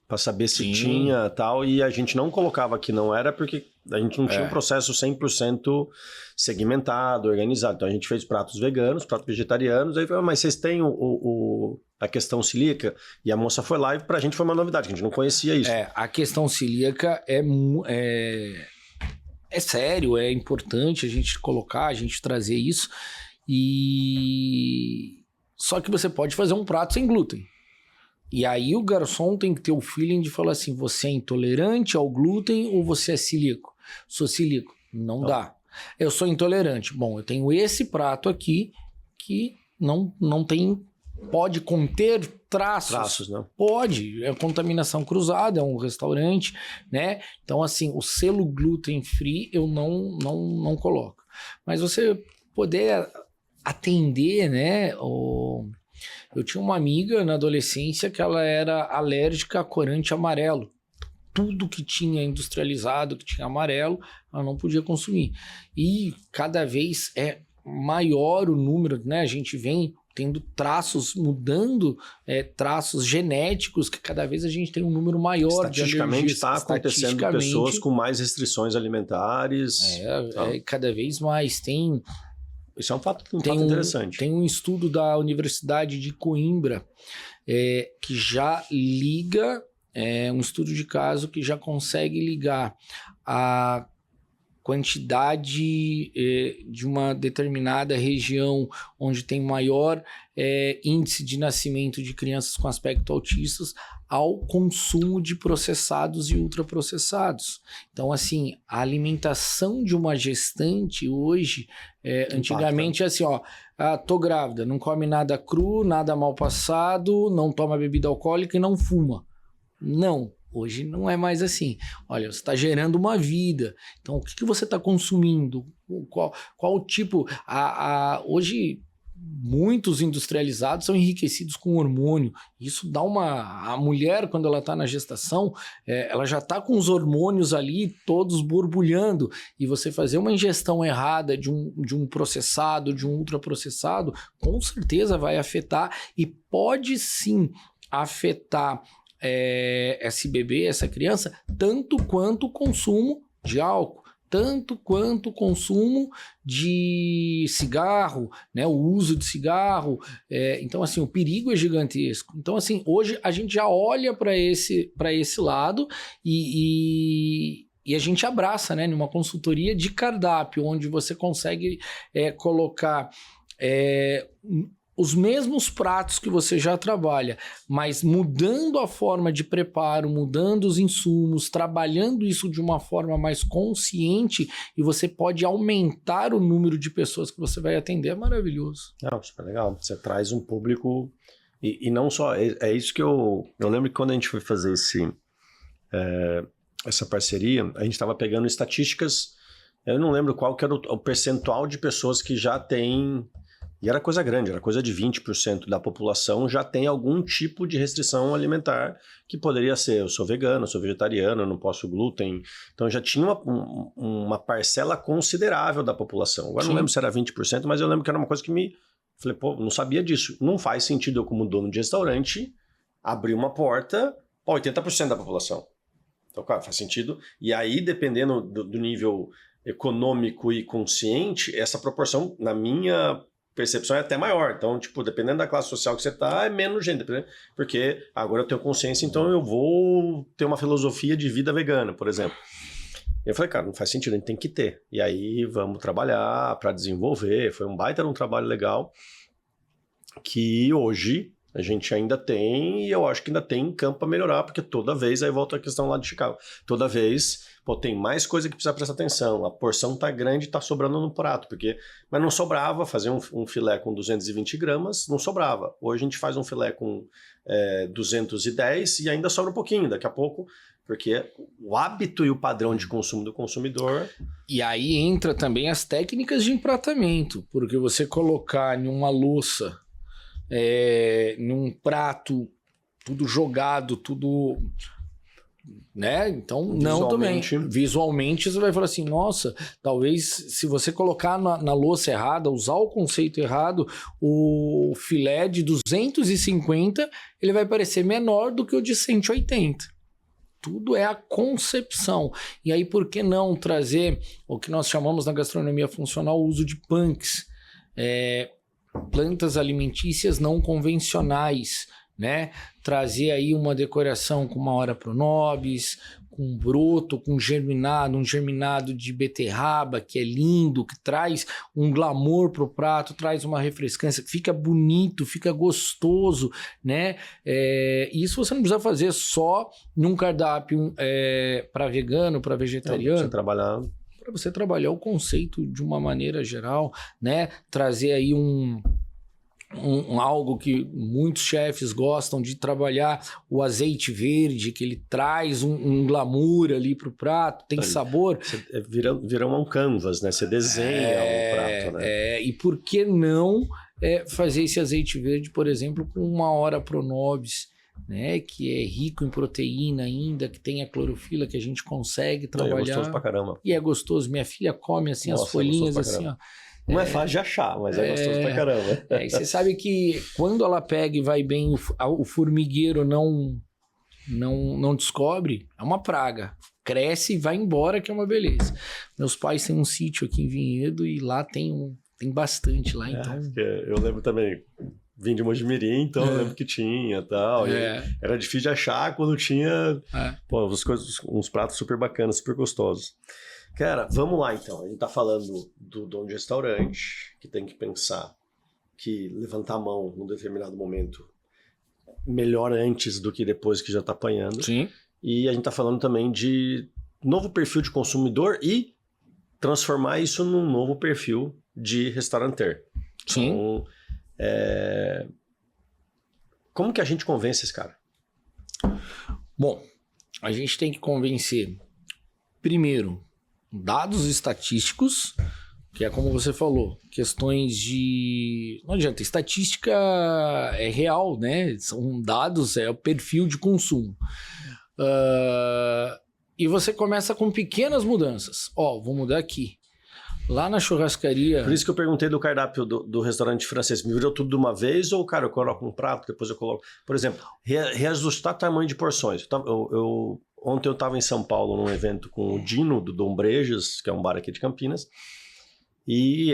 para saber se tinha tal, e a gente não colocava que não era, porque a gente não tinha um processo 100% segmentado, organizado. Então a gente fez pratos veganos, pratos vegetarianos, aí falou, mas vocês têm a questão celíaca? E a moça foi lá e pra gente foi uma novidade, que a gente não conhecia isso. A questão celíaca é sério, é importante a gente colocar, a gente trazer isso. Só que você pode fazer um prato sem glúten. E aí o garçom tem que ter o feeling de falar assim, você é intolerante ao glúten ou você é celíaco? Sou celíaco. Não dá. Eu sou intolerante. Bom, eu tenho esse prato aqui que não tem... Pode conter traços, né? Pode. É contaminação cruzada, é um restaurante, né? Então, assim, o selo gluten free eu não coloco. Mas você poder atender, né? Eu tinha uma amiga na adolescência que ela era alérgica a corante amarelo. Tudo que tinha industrializado, que tinha amarelo, ela não podia consumir. E cada vez é maior o número, né? A gente vem tendo traços, mudando traços genéticos, que cada vez a gente tem um número maior de alergias. Estatisticamente está acontecendo pessoas com mais restrições alimentares. Cada vez mais tem... Isso é um fato interessante. Tem um estudo da Universidade de Coimbra que já liga, um estudo de caso que já consegue ligar a quantidade de uma determinada região onde tem maior índice de nascimento de crianças com aspecto autistas ao consumo de processados e ultraprocessados. Então, assim, a alimentação de uma gestante hoje, antigamente é assim, ó, tô grávida, não come nada cru, nada mal passado, não toma bebida alcoólica e não fuma. Não, hoje não é mais assim. Olha, você está gerando uma vida, então o que você está consumindo? Qual o tipo? Hoje... muitos industrializados são enriquecidos com hormônio. Isso dá a mulher, quando ela está na gestação, ela já está com os hormônios ali todos borbulhando. E você fazer uma ingestão errada de um processado, de um ultraprocessado, com certeza vai afetar e pode sim afetar esse bebê, essa criança, tanto quanto o consumo de álcool. Tanto quanto o consumo de cigarro, né, o uso de cigarro. Então, assim, o perigo é gigantesco. Então, assim, hoje a gente já olha para esse lado e a gente abraça, né, numa consultoria de cardápio, onde você consegue colocar... os mesmos pratos que você já trabalha, mas mudando a forma de preparo, mudando os insumos, trabalhando isso de uma forma mais consciente, e você pode aumentar o número de pessoas que você vai atender, é maravilhoso. Não, super legal. Você traz um público, e não só, é isso que eu lembro que quando a gente foi fazer essa parceria, a gente estava pegando estatísticas, eu não lembro qual que era o percentual de pessoas que já tem... E era coisa grande, era coisa de 20% da população já tem algum tipo de restrição alimentar, que poderia ser, eu sou vegano, eu sou vegetariano, eu não posso glúten. Então já tinha uma parcela considerável da população. Agora não lembro se era 20%, mas eu lembro que era uma coisa que me... Falei, pô, não sabia disso. Não faz sentido eu, como dono de restaurante, abrir uma porta para 80% da população. Então, claro, faz sentido. E aí, dependendo do nível econômico e consciente, essa proporção, na minha... percepção é até maior, então, tipo, dependendo da classe social que você tá, é menos gente, porque agora eu tenho consciência, então eu vou ter uma filosofia de vida vegana, por exemplo. E eu falei, cara, não faz sentido, a gente tem que ter. E aí vamos trabalhar para desenvolver, foi um baita de um trabalho legal, que hoje a gente ainda tem, e eu acho que ainda tem campo para melhorar, porque toda vez, aí volta a questão lá de Chicago, toda vez, pô, tem mais coisa que precisa prestar atenção, a porção tá grande, tá sobrando no prato, mas não sobrava, fazer um filé com 220 gramas, não sobrava. Hoje a gente faz um filé com 210 e ainda sobra um pouquinho, daqui a pouco, porque o hábito e o padrão de consumo do consumidor... E aí entra também as técnicas de empratamento, porque você colocar em uma louça, num prato, tudo jogado, tudo... né? Então, não também. Visualmente, você vai falar assim, nossa, talvez se você colocar na louça errada, usar o conceito errado, o filé de 250, ele vai parecer menor do que o de 180. Tudo é a concepção. E aí, por que não trazer o que nós chamamos na gastronomia funcional o uso de punks? Plantas alimentícias não convencionais, né? Trazer aí uma decoração com uma hora pronobis, com broto, com germinado, um germinado de beterraba, que é lindo, que traz um glamour pro prato, traz uma refrescância, que fica bonito, fica gostoso, né? Isso você não precisa fazer só num cardápio para vegano, para vegetariano. Para você trabalhar o conceito de uma maneira geral, né? Trazer aí algo que muitos chefes gostam de trabalhar, o azeite verde, que ele traz um glamour ali pro prato, tem sabor. Vira um canvas, né? Você desenha o prato, né? E por que não fazer esse azeite verde, por exemplo, com uma hora pronobis, né, que é rico em proteína ainda, que tem a clorofila que a gente consegue trabalhar. É gostoso pra caramba. E é gostoso. Minha filha come assim, as folhinhas assim, ó. Não é fácil de achar, mas é gostoso pra caramba. E você sabe que quando ela pega e vai bem, o formigueiro não descobre, é uma praga. Cresce e vai embora, que é uma beleza. Meus pais têm um sítio aqui em Vinhedo e lá tem bastante lá, então... Eu lembro também... Vim de Mojimirim, então eu lembro que tinha e tal. Era difícil de achar quando tinha uns pratos super bacanas, super gostosos. Cara, vamos lá então. A gente tá falando do dono de restaurante, que tem que pensar que levantar a mão num determinado momento melhor antes do que depois que já tá apanhando. Sim. E a gente tá falando também de novo perfil de consumidor e transformar isso num novo perfil de restauranteur. Sim. Então, como que a gente convence esse cara? Bom, a gente tem que convencer, primeiro, dados estatísticos, que é como você falou, questões de... Não adianta, estatística é real, né? São dados, é o perfil de consumo. E você começa com pequenas mudanças. Vou mudar aqui. Lá na churrascaria... Por isso que eu perguntei do cardápio do restaurante francês. Me virou tudo de uma vez ou, cara, eu coloco um prato, depois eu coloco... Por exemplo, reajustar tamanho de porções. Ontem eu estava em São Paulo num evento com o Dino, do Dom Brejas, que é um bar aqui de Campinas. E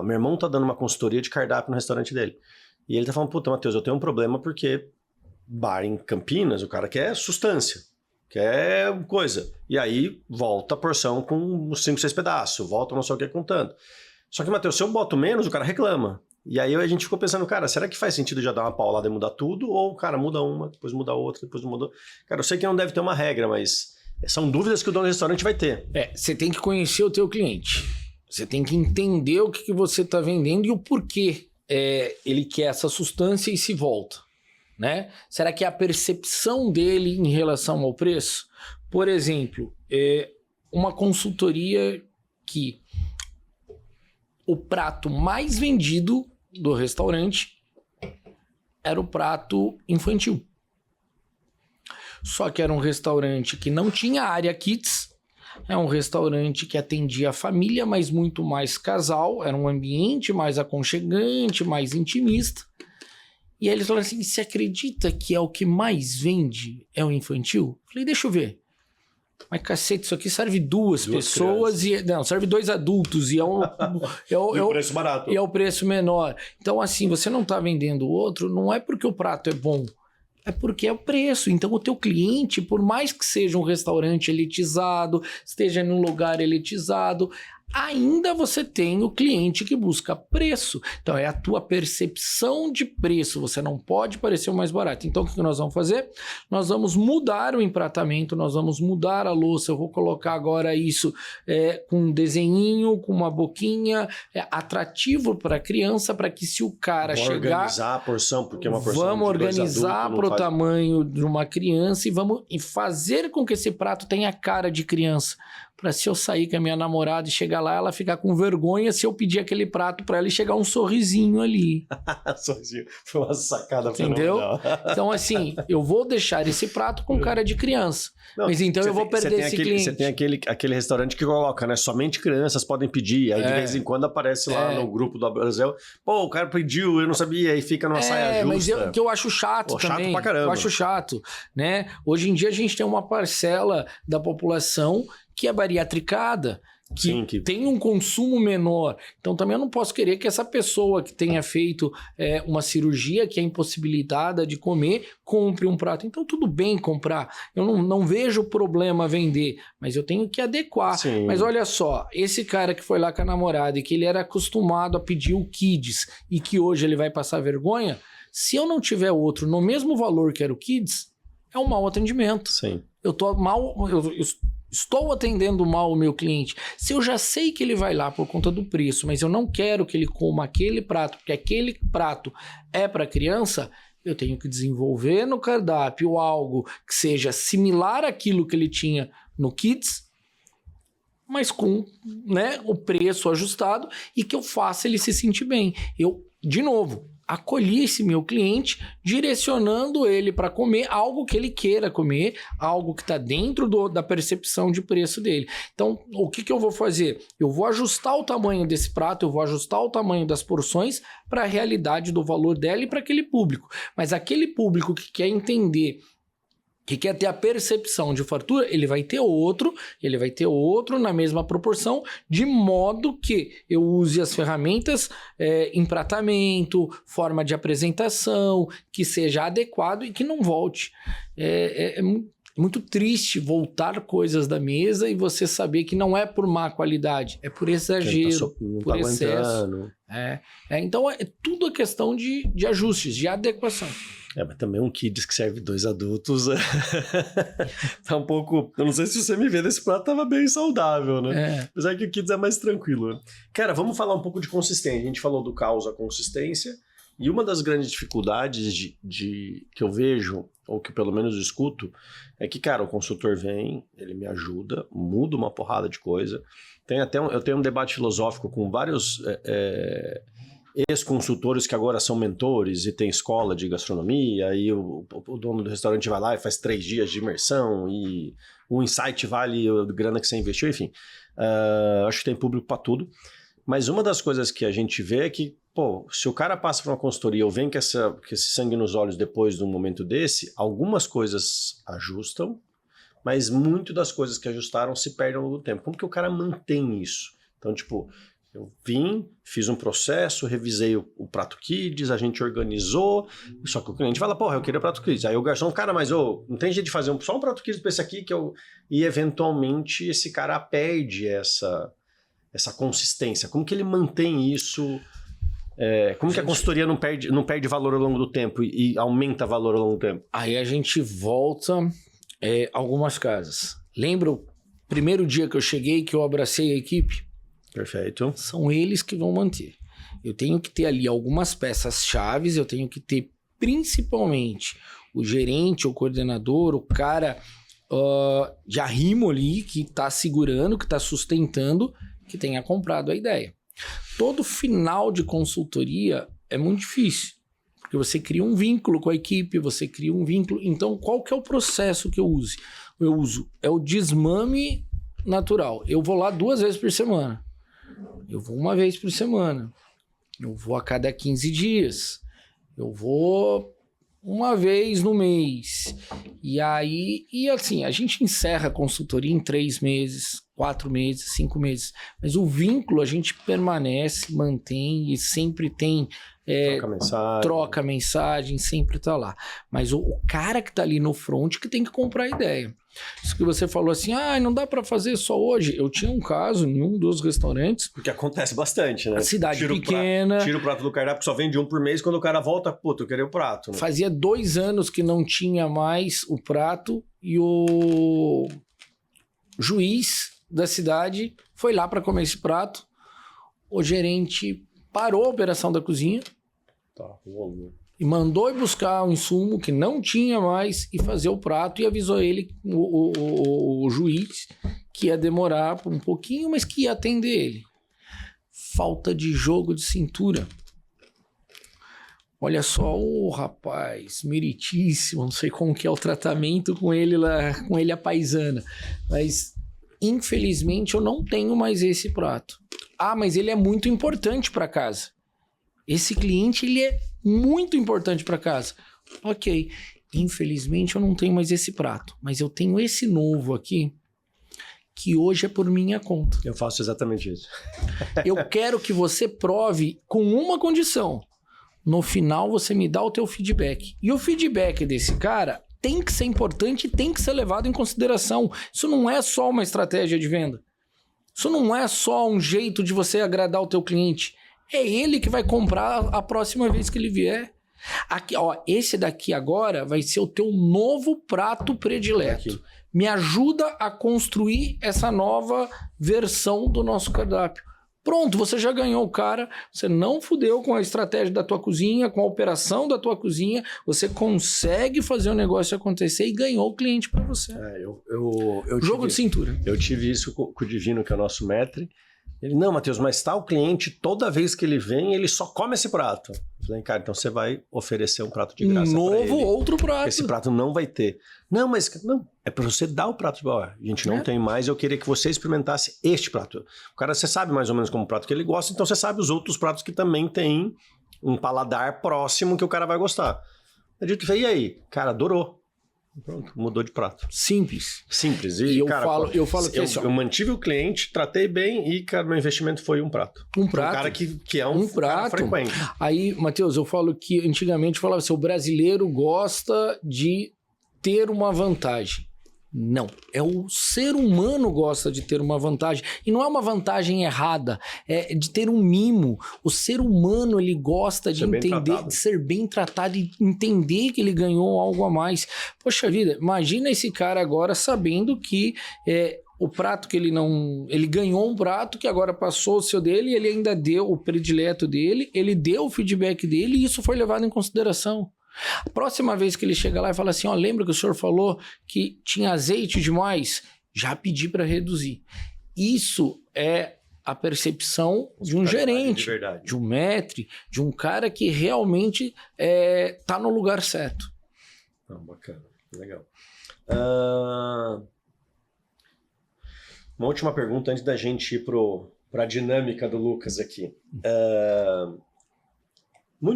meu irmão tá dando uma consultoria de cardápio no restaurante dele. E ele tá falando, puta, Matheus, eu tenho um problema porque bar em Campinas, o cara quer sustância. Quer coisa. E aí volta a porção com 5, 6 pedaços, volta não sei o que com tanto. Só que, Matheus, se eu boto menos, o cara reclama. E aí a gente ficou pensando, cara, será que faz sentido já dar uma paulada e mudar tudo? Ou, cara, muda uma, depois muda outra, depois muda outra. Cara, eu sei que não deve ter uma regra, mas são dúvidas que o dono do restaurante vai ter. Você tem que conhecer o teu cliente. Você tem que entender o que você está vendendo e o porquê ele quer essa sustância e se volta. Né? Será que é a percepção dele em relação ao preço? Por exemplo, uma consultoria que o prato mais vendido do restaurante era o prato infantil. Só que era um restaurante que não tinha área kids, é um restaurante que atendia a família, mas muito mais casal, era um ambiente mais aconchegante, mais intimista. E aí eles falaram assim, você acredita que é o que mais vende é o infantil? Falei, deixa eu ver. Mas cacete, isso aqui serve duas pessoas crianças. Não, serve 2 adultos e é o preço barato. E é o preço menor. Então assim, você não está vendendo o outro, não é porque o prato é bom, é porque é o preço. Então o teu cliente, por mais que seja um restaurante elitizado, esteja num lugar elitizado, ainda você tem o cliente que busca preço. Então é a tua percepção de preço. Você não pode parecer o mais barato. Então o que nós vamos fazer? Nós vamos mudar o empratamento, nós vamos mudar a louça. Eu vou colocar agora isso com um desenhinho, com uma boquinha, atrativo para a criança, para que se o cara chegar... organizar a porção, porque é uma porção vamos organizar para o tamanho de uma criança e vamos fazer com que esse prato tenha cara de criança. Para se eu sair com a minha namorada e chegar lá, ela ficar com vergonha se eu pedir aquele prato para ela e chegar um sorrisinho ali. Sorrisinho. Foi uma sacada. Entendeu? Então, assim, eu vou deixar esse prato com cara de criança. Não, mas então eu vou perder esse cliente. Você tem aquele restaurante que coloca, né? Somente crianças podem pedir. Aí de vez em quando aparece lá no grupo do Brasil. Pô, o cara pediu, eu não sabia. Aí fica numa saia justa. Mas que eu acho chato também. Chato pra caramba. Eu acho chato, né? Hoje em dia a gente tem uma parcela da população que é bariatricada, que tem um consumo menor. Então também eu não posso querer que essa pessoa que tenha feito uma cirurgia, que é impossibilitada de comer, compre um prato. Então tudo bem comprar. Eu não vejo problema vender, mas eu tenho que adequar. Sim. Mas olha só, esse cara que foi lá com a namorada e que ele era acostumado a pedir o Kids e que hoje ele vai passar vergonha, se eu não tiver outro no mesmo valor que era o Kids, é um mau atendimento. Sim. Eu estou atendendo mal o meu cliente. Se eu já sei que ele vai lá por conta do preço, mas eu não quero que ele coma aquele prato, porque aquele prato é para criança, eu tenho que desenvolver no cardápio algo que seja similar àquilo que ele tinha no Kids, mas com, né, o preço ajustado e que eu faça ele se sentir bem. Eu, de novo, acolhi esse meu cliente, direcionando ele para comer algo que ele queira comer, algo que está dentro da percepção de preço dele. Então, o que eu vou fazer? Eu vou ajustar o tamanho desse prato, eu vou ajustar o tamanho das porções para a realidade do valor dela e para aquele público. Mas aquele público que quer entender, que quer ter a percepção de fartura, ele vai ter outro na mesma proporção, de modo que eu use as ferramentas, empratamento, forma de apresentação, que seja adequado e que não volte. muito triste voltar coisas da mesa e você saber que não é por má qualidade, é por exagero, por excesso. Então, tudo a questão de ajustes, de adequação. Mas também um kids que serve 2 adultos tá um pouco... Eu não sei se você me vê nesse prato, tava bem saudável, né? Apesar que o kids é mais tranquilo, né? Cara, vamos falar um pouco de consistência. A gente falou do caos à consistência. E uma das grandes dificuldades que eu vejo, ou que pelo menos eu escuto, é que, cara, o consultor vem, ele me ajuda, muda uma porrada de coisa. Eu tenho um debate filosófico com vários ex-consultores que agora são mentores e tem escola de gastronomia, e o dono do restaurante vai lá e faz 3 dias de imersão, e o insight vale a grana que você investiu, enfim. Acho que tem público para tudo. Mas uma das coisas que a gente vê é que, se o cara passa por uma consultoria ou vem com esse sangue nos olhos depois de um momento desse, algumas coisas ajustam, mas muito das coisas que ajustaram se perdem ao longo do tempo. Como que o cara mantém isso? Então, eu vim, fiz um processo, revisei o prato kids, a gente organizou, só que o cliente fala, eu queria prato kids. Aí o garçom, cara, mas não tem jeito de fazer só um prato kids para esse aqui E eventualmente esse cara perde essa consistência. Como que ele mantém isso? Como que a consultoria não perde valor ao longo do tempo e aumenta valor ao longo do tempo? Aí a gente volta algumas casas. Lembra o primeiro dia que eu cheguei, que eu abracei a equipe? Perfeito. São eles que vão manter. Eu tenho que ter ali algumas peças-chaves, eu tenho que ter principalmente o gerente, o coordenador, o cara de arrimo ali, que está segurando, que está sustentando, que tenha comprado a ideia. Todo final de consultoria é muito difícil, porque você cria um vínculo com a equipe, você cria um vínculo... Então, qual que é o processo que eu uso? É o desmame natural. Eu vou lá 2 vezes por semana. Eu vou 1 vez por semana. Eu vou a cada 15 dias. Eu vou 1 vez no mês. E assim, a gente encerra a consultoria em 3 meses, 4 meses, 5 meses. Mas o vínculo a gente permanece, mantém e sempre tem... troca mensagem, sempre tá lá. Mas o cara que tá ali no front que tem que comprar a ideia. Isso que você falou assim, não dá pra fazer só hoje. Eu tinha um caso em um dos restaurantes... Porque acontece bastante, né? A cidade pequena... Tira o prato do cardápio, só vende um por mês. Quando o cara volta, eu queria o prato. Né? Fazia 2 anos que não tinha mais o prato e o juiz da cidade foi lá pra comer esse prato. O gerente parou a operação da cozinha e mandou ir buscar um insumo que não tinha mais e fazer o prato, e avisou ele, o juiz, que ia demorar um pouquinho, mas que ia atender ele. Falta de jogo de cintura. Olha só, o rapaz, meritíssimo, não sei como que é o tratamento com ele lá, com ele a paisana, mas infelizmente eu não tenho mais esse prato. Mas ele é muito importante para casa. Esse cliente, ele é muito importante para casa. Ok, infelizmente eu não tenho mais esse prato, mas eu tenho esse novo aqui, que hoje é por minha conta. Eu faço exatamente isso. Eu quero que você prove com uma condição. No final você me dá o teu feedback. E o feedback desse cara tem que ser importante e tem que ser levado em consideração. Isso não é só uma estratégia de venda. Isso não é só um jeito de você agradar o teu cliente. É ele que vai comprar a próxima vez que ele vier. Aqui, esse daqui agora vai ser o teu novo prato predileto. Aqui. Me ajuda a construir essa nova versão do nosso cardápio. Pronto, você já ganhou o cara, você não fudeu com a estratégia da tua cozinha, com a operação da tua cozinha, você consegue fazer o negócio acontecer e ganhou o cliente para você. Jogo de cintura. Eu tive isso com o Divino, que é o nosso maître. Ele, não, Matheus, mas tá o cliente, toda vez que ele vem, ele só come esse prato. Eu falei, cara, então você vai oferecer um prato de graça pra ele. Outro prato. Esse prato não vai ter. Não, mas não, é pra você dar o prato. A gente não tem mais, eu queria que você experimentasse este prato. O cara, você sabe mais ou menos como o prato que ele gosta, então você sabe os outros pratos que também tem um paladar próximo que o cara vai gostar. Eu dito, e aí? Cara, adorou. Pronto, mudou de prato. Simples. E eu falo que eu mantive o cliente, tratei bem e, cara, meu investimento foi um prato. Um prato. Um cara que é um prato frequente. Aí, Matheus, eu falo que antigamente eu falava assim, o brasileiro gosta de ter uma vantagem. Não, é o ser humano gosta de ter uma vantagem, e não é uma vantagem errada, é de ter um mimo. O ser humano, ele gosta de entender, de ser bem tratado e entender que ele ganhou algo a mais. Poxa vida, imagina esse cara agora sabendo que o prato que ele não... Ele ganhou um prato que agora passou o seu dele, e ele ainda deu o predileto dele, ele deu o feedback dele, e isso foi levado em consideração. A próxima vez que ele chega lá e fala assim, ó, lembra que o senhor falou que tinha azeite demais? Já pedi para reduzir. Isso é a percepção de um gerente, de um maître, de um cara que realmente tá no lugar certo. Bacana, legal. Uma última pergunta antes da gente ir para a dinâmica do Lucas aqui.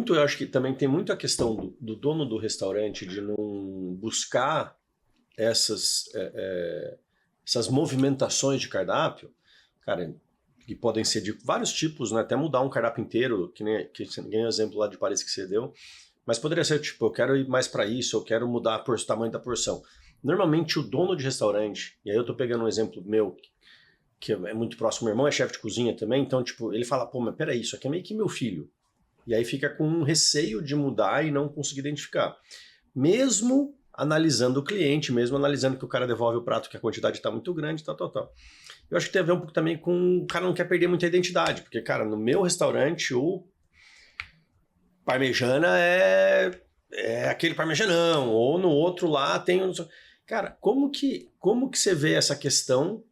Eu acho que também tem muito a questão do dono do restaurante de não buscar essas movimentações de cardápio, cara, que podem ser de vários tipos, né? Até mudar um cardápio inteiro, que nem o exemplo lá de Paris que você deu, mas poderia ser tipo, eu quero ir mais para isso, eu quero mudar o tamanho da porção. Normalmente o dono de restaurante, e aí eu tô pegando um exemplo meu, que é muito próximo, meu irmão é chefe de cozinha também, então tipo, ele fala, pô, mas peraí, isso aqui é meio que meu filho. E aí fica com um receio de mudar e não conseguir identificar. Mesmo analisando o cliente, mesmo analisando que o cara devolve o prato, que a quantidade está muito grande, tal. Eu acho que tem a ver um pouco também com o cara não quer perder muita identidade, porque, cara, no meu restaurante, o parmejana é aquele parmejanão, ou no outro lá tem... Cara, como que você vê essa questão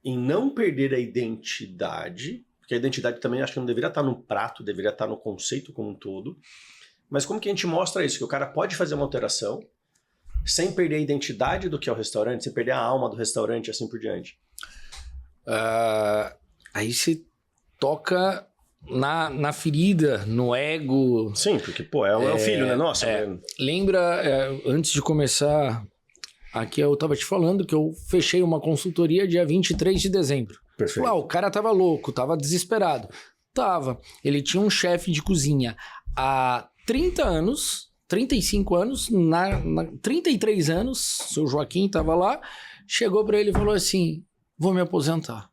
em não perder a identidade... Porque a identidade também acho que não deveria estar no prato, deveria estar no conceito como um todo. Mas como que a gente mostra isso? Que o cara pode fazer uma alteração sem perder a identidade do que é o restaurante, sem perder a alma do restaurante e assim por diante. Aí você toca na ferida, no ego. Sim, porque, pô, é o filho, né? Nossa. Lembra, antes de começar, aqui eu estava te falando que eu fechei uma consultoria dia 23 de dezembro. Perfeito. O cara tava louco, tava desesperado. Tava. Ele tinha um chefe de cozinha há 30 anos, 35 anos, 33 anos, seu Joaquim tava lá, chegou pra ele e falou assim, vou me aposentar.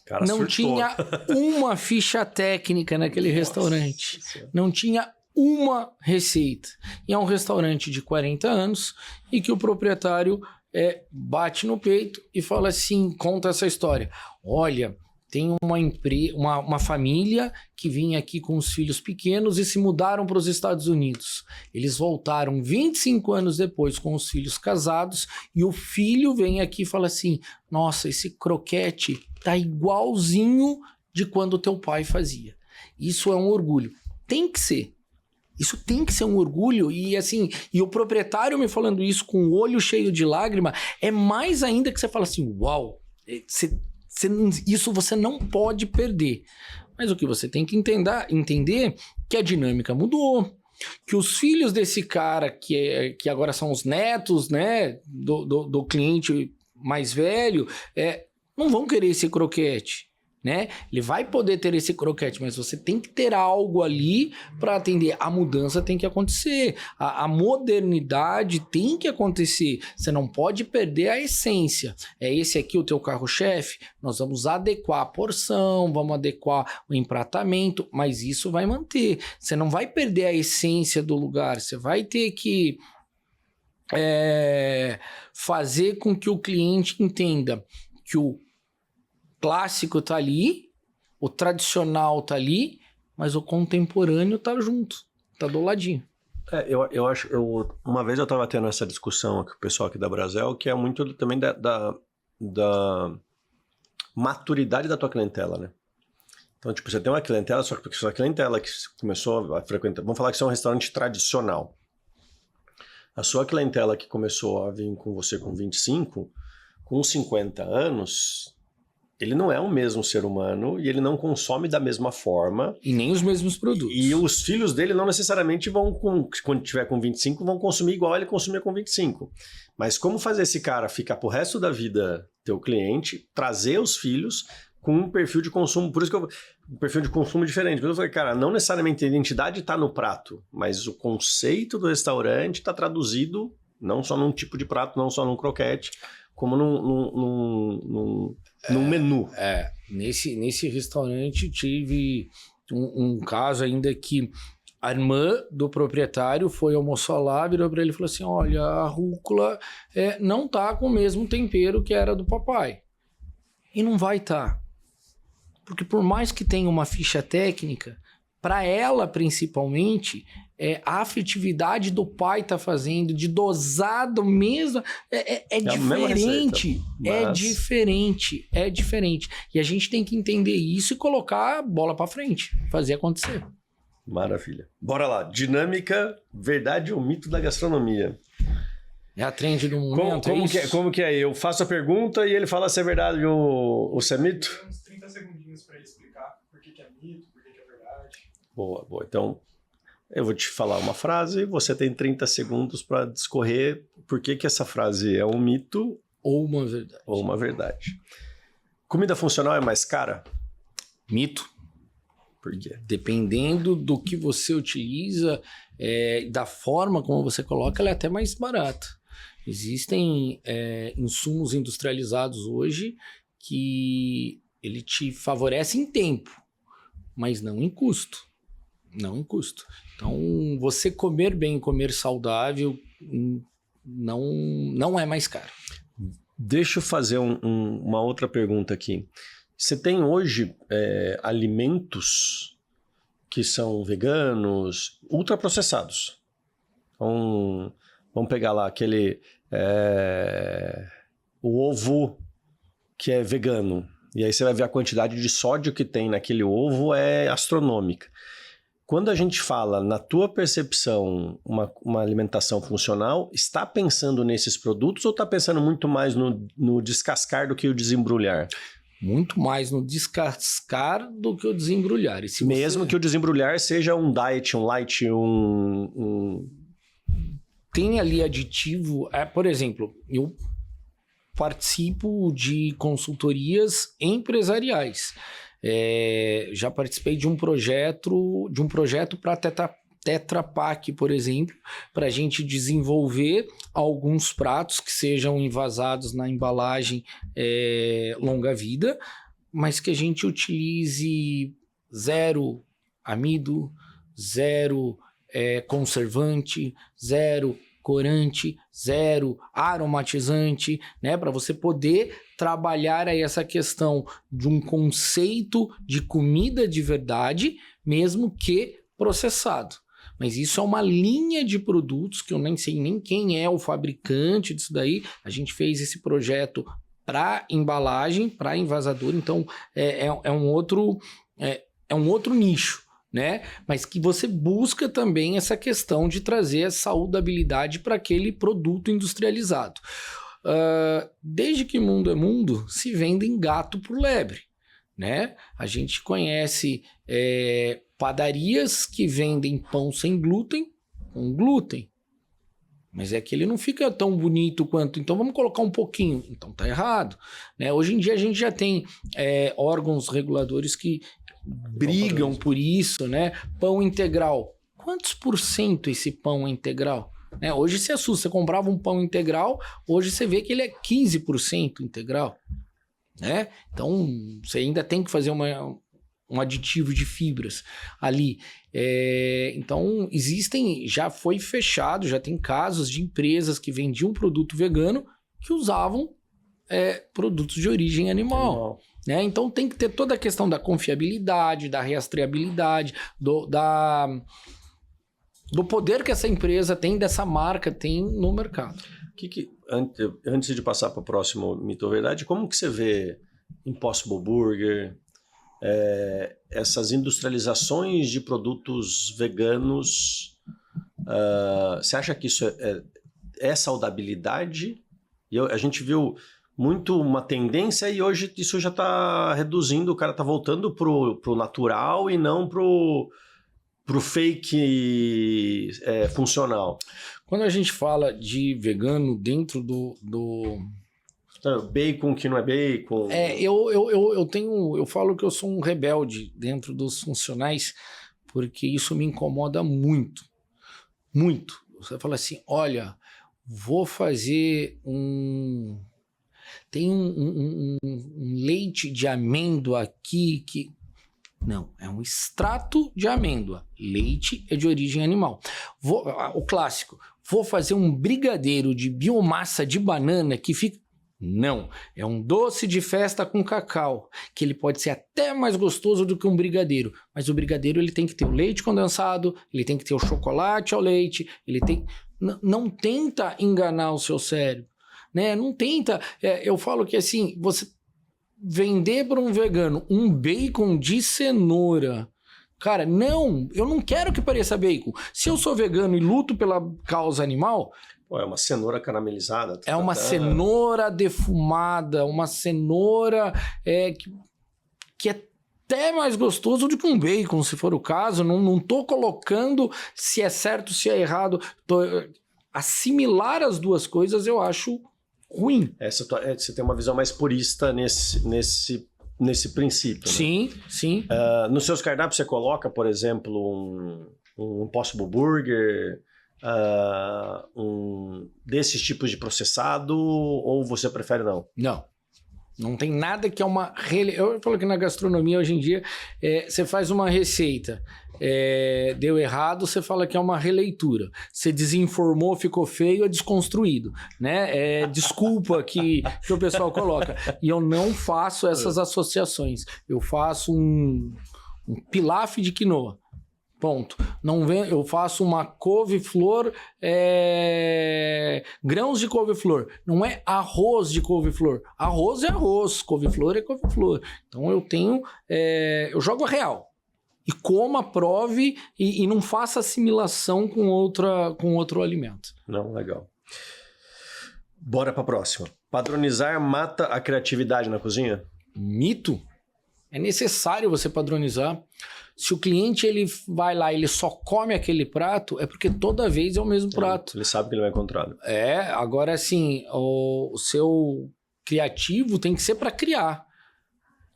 Cara, não surtou. tinha uma ficha técnica naquele restaurante. Não tinha uma receita. E é um restaurante de 40 anos e que o proprietário... bate no peito e fala assim, conta essa história. Olha, tem uma família que vinha aqui com os filhos pequenos e se mudaram para os Estados Unidos. Eles voltaram 25 anos depois com os filhos casados e o filho vem aqui e fala assim, nossa, esse croquete tá igualzinho de quando o teu pai fazia. Isso é um orgulho. Tem que ser. Isso tem que ser um orgulho, e assim, e o proprietário me falando isso com o olho cheio de lágrima, é mais ainda que você fala assim, uau, isso você não pode perder. Mas o que você tem que entender que a dinâmica mudou, que os filhos desse cara, que agora são os netos, né, do cliente mais velho, não vão querer esse croquete. Né? Ele vai poder ter esse croquete, mas você tem que ter algo ali para atender. A mudança tem que acontecer, a modernidade tem que acontecer. Você não pode perder a essência. É esse aqui o teu carro-chefe? Nós vamos adequar a porção, vamos adequar o empratamento, mas isso vai manter. Você não vai perder a essência do lugar, você vai ter que fazer com que o cliente entenda que o clássico tá ali, o tradicional tá ali, mas o contemporâneo tá junto, tá do ladinho. Eu acho, uma vez eu estava tendo essa discussão com o pessoal aqui da Brasel, que é muito também da maturidade da tua clientela, né? Então, tipo, você tem uma clientela, só que a clientela que começou a frequentar, vamos falar que você é um restaurante tradicional. A sua clientela que começou a vir com você com 25, com 50 anos... Ele não é o mesmo ser humano e ele não consome da mesma forma. E nem os mesmos produtos. E os filhos dele não necessariamente vão, quando tiver com 25, vão consumir igual ele consumia com 25. Mas como fazer esse cara ficar pro resto da vida teu cliente, trazer os filhos com um perfil de consumo, por isso que um perfil de consumo diferente. Porque eu falei, cara, não necessariamente a identidade está no prato, mas o conceito do restaurante está traduzido Não só num tipo de prato, não só num croquete, como num menu. Nesse restaurante tive um caso ainda que a irmã do proprietário foi almoçar lá, virou para ele e falou assim, olha, a rúcula não tá com o mesmo tempero que era do papai. E não vai tá. Porque por mais que tenha uma ficha técnica, para ela principalmente, a afetividade do pai tá fazendo, de dosado mesmo, diferente. É diferente. E a gente tem que entender isso e colocar a bola para frente, fazer acontecer. Maravilha. Bora lá. Dinâmica, verdade ou mito da gastronomia? É a trend do momento. Como que é? Eu faço a pergunta e ele fala se é verdade ou se é mito? Tem uns 30 segundinhos para ele explicar por que é mito, por que é verdade. Boa. Então, eu vou te falar uma frase e você tem 30 segundos para discorrer por que essa frase é um mito ou uma verdade. Comida funcional é mais cara? Mito. Por quê? Dependendo do que você utiliza, da forma como você coloca, ela é até mais barata. Existem insumos industrializados hoje que ele te favorece em tempo, mas não em custo. Não em custo. Então, você comer bem, comer saudável, não é mais caro. Deixa eu fazer uma outra pergunta aqui. Você tem hoje alimentos que são veganos, ultraprocessados. Então, vamos pegar lá aquele o ovo que é vegano. E aí você vai ver a quantidade de sódio que tem naquele ovo é astronômica. Quando a gente fala, na tua percepção, uma alimentação funcional, está pensando nesses produtos ou está pensando muito mais no descascar do que o desembrulhar? Muito mais no descascar do que o desembrulhar. E se mesmo que o desembrulhar seja um diet, um light, Tem ali aditivo... por exemplo, eu participo de consultorias empresariais. Já participei de um projeto para Tetra Pak, por exemplo, para a gente desenvolver alguns pratos que sejam envasados na embalagem longa vida, mas que a gente utilize 0 amido, 0 conservante, 0 corante, 0 aromatizante, né? Para você poder trabalhar aí essa questão de um conceito de comida de verdade, mesmo que processado. Mas isso é uma linha de produtos que eu nem sei nem quem é o fabricante disso daí. A gente fez esse projeto para embalagem, para envasador, então é um outro nicho, né? Mas que você busca também essa questão de trazer a saudabilidade para aquele produto industrializado. Desde que mundo é mundo, se vendem gato por lebre, né? A gente conhece padarias que vendem pão sem glúten, com glúten. Mas é que ele não fica tão bonito quanto... Então vamos colocar um pouquinho. Então tá errado, né? Hoje em dia a gente já tem órgãos reguladores que brigam por isso, né? Pão integral. Quantos por cento esse pão é integral? Hoje se assusta. Você comprava um pão integral, hoje você vê que ele é 15% integral, né? Então você ainda tem que fazer um aditivo de fibras ali. Então, já foi fechado, já tem casos de empresas que vendiam produto vegano que usavam produtos de origem animal. Né? Então, tem que ter toda a questão da confiabilidade, da rastreabilidade, do poder que essa empresa tem, dessa marca tem no mercado. Antes de passar para o próximo mito ou verdade, como que você vê Impossible Burger, essas industrializações de produtos veganos? Você acha que isso é saudabilidade? A gente viu muito uma tendência e hoje isso já está reduzindo, o cara está voltando pro natural e não pro fake funcional. Quando a gente fala de vegano dentro do bacon que não é bacon. Eu falo que eu sou um rebelde dentro dos funcionais, porque isso me incomoda muito. Muito. Você fala assim, olha, vou fazer tem um leite de amêndoa aqui que... Não, é um extrato de amêndoa. Leite é de origem animal. O clássico, vou fazer um brigadeiro de biomassa de banana que fica... Não, é um doce de festa com cacau, que ele pode ser até mais gostoso do que um brigadeiro, mas o brigadeiro ele tem que ter o leite condensado, ele tem que ter o chocolate ao leite, ele tem... Não tenta enganar o seu cérebro, né? Não tenta... eu falo que assim, você vender para um vegano um bacon de cenoura... Cara, não, eu não quero que pareça bacon. Se eu sou vegano e luto pela causa animal... Pô, é uma cenoura caramelizada. É uma cenoura defumada, uma cenoura que é até mais gostoso do que um bacon, se for o caso. Não tô colocando se é certo, se é errado. Assimilar as duas coisas eu acho ruim. Você tem uma visão mais purista nesse princípio, né? Sim, sim. Nos seus cardápios você coloca, por exemplo, um Impossible Burger... desses tipos de processado, ou você prefere não? Não tem nada que é uma... Eu falo que na gastronomia hoje em dia você faz uma receita, deu errado, você fala que é uma releitura. Você desinformou, ficou feio, é desconstruído, né? Desculpa que o pessoal coloca. E eu não faço essas associações. Eu faço um pilaf de quinoa. Ponto. Eu faço uma couve-flor, grãos de couve-flor. Não é arroz de couve-flor. Arroz é arroz, couve-flor é couve-flor. Então eu jogo a real. E coma, prove e não faça assimilação com outro alimento. Não, legal. Bora pra próxima. Padronizar mata a criatividade na cozinha? Mito. É necessário você padronizar. Se o cliente ele vai lá e ele só come aquele prato, é porque toda vez é o mesmo prato. Ele sabe que ele vai encontrar. Agora assim, o seu criativo tem que ser para criar.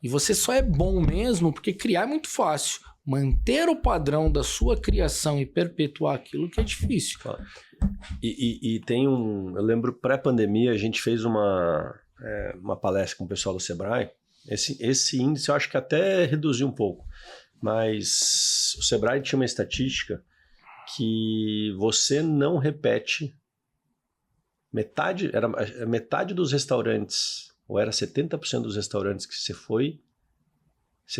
E você só é bom mesmo porque criar é muito fácil. Manter o padrão da sua criação e perpetuar aquilo que é difícil. E tem eu lembro pré-pandemia, a gente fez uma palestra com o pessoal do Sebrae. Esse índice eu acho que até reduziu um pouco. Mas o Sebrae tinha uma estatística que você não repete metade dos restaurantes, ou era 70% dos restaurantes que você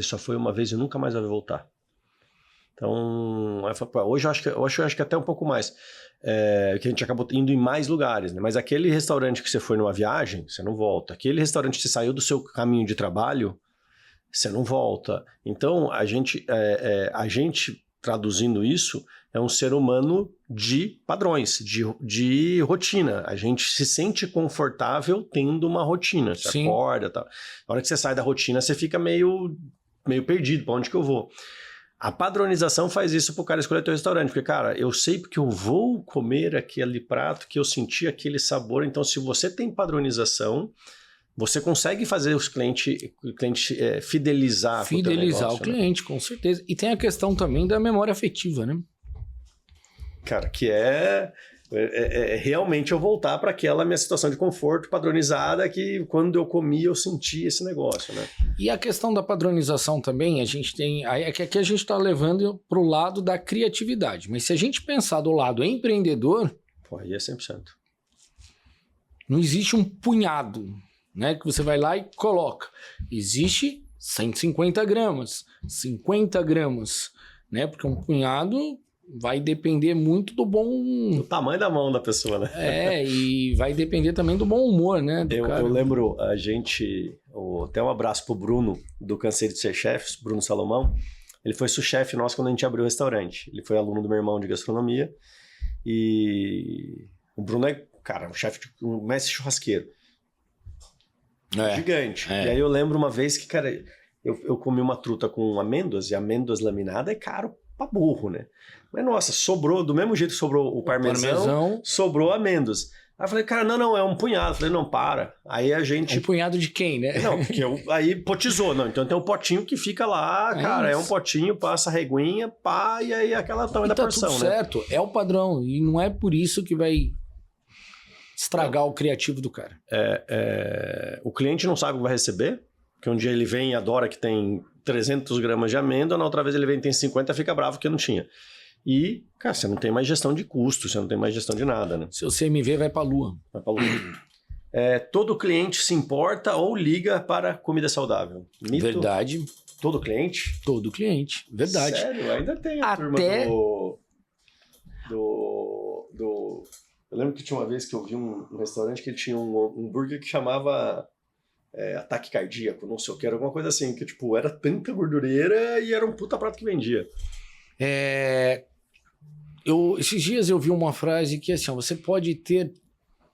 só foi uma vez e nunca mais vai voltar. Então, hoje eu acho que até um pouco mais, que a gente acabou indo em mais lugares, né? Mas aquele restaurante que você foi numa viagem, você não volta. Aquele restaurante que você saiu do seu caminho de trabalho, você não volta. Então, a gente traduzindo isso, é um ser humano de padrões, de rotina. A gente se sente confortável tendo uma rotina. Você acorda e tal. Na hora que você sai da rotina, você fica meio perdido. Para onde que eu vou? A padronização faz isso pro cara escolher teu restaurante. Porque, cara, eu sei porque eu vou comer aquele prato, que eu senti aquele sabor. Então, se você tem padronização... Você consegue fazer o cliente fidelizar o negócio, o cliente, né? Com certeza. E tem a questão também da memória afetiva, né? Cara, que realmente eu voltar para aquela minha situação de conforto padronizada que quando eu comi eu senti esse negócio, né? E a questão da padronização também, a gente tem... É que aqui a gente está levando para o lado da criatividade. Mas se a gente pensar do lado empreendedor... Pô, aí é 100%. Não existe um punhado... Né, que você vai lá e coloca. Existe 150 gramas, 50 gramas, né? Porque um punhado vai depender muito do do tamanho da mão da pessoa, né? E vai depender também do bom humor, né? Eu lembro, até um abraço pro Bruno, do Cansei de Ser Chefes, Bruno Salomão. Ele foi sous-chefe nosso quando a gente abriu o restaurante. Ele foi aluno do meu irmão de gastronomia. E o Bruno é, cara, um mestre churrasqueiro. Gigante. E aí eu lembro uma vez que, cara, eu comi uma truta com amêndoas, e amêndoas laminadas é caro pra burro, né? Mas, nossa, sobrou, do mesmo jeito que sobrou o parmesão, sobrou amêndoas. Aí eu falei, cara, não, é um punhado. Eu falei, não, para. Aí a gente... Um punhado de quem, né? Não, porque aí potizou, não. Então tem um potinho que fica lá, cara, é um potinho, passa a reguinha, pá, e aí aquela tamanho da porção, tudo né? Certo, é o padrão. E não é por isso que vai estragar o criativo do cara. O cliente não sabe o que vai receber, que um dia ele vem e adora que tem 300 gramas de amêndoa, na outra vez ele vem e tem 50 e fica bravo que não tinha. E, cara, você não tem mais gestão de custo, você não tem mais gestão de nada, né? Seu CMV vai pra lua. Vai pra lua. Todo cliente se importa ou liga para comida saudável. Mito? Verdade. Todo cliente? Todo cliente. Verdade. Sério? Ainda tem a turma do... Eu lembro que tinha uma vez que eu vi um restaurante que ele tinha um hambúrguer que chamava ataque cardíaco, não sei o que, era alguma coisa assim, que tipo, era tanta gordureira e era um puta prato que vendia. Esses dias eu vi uma frase que assim, você pode ter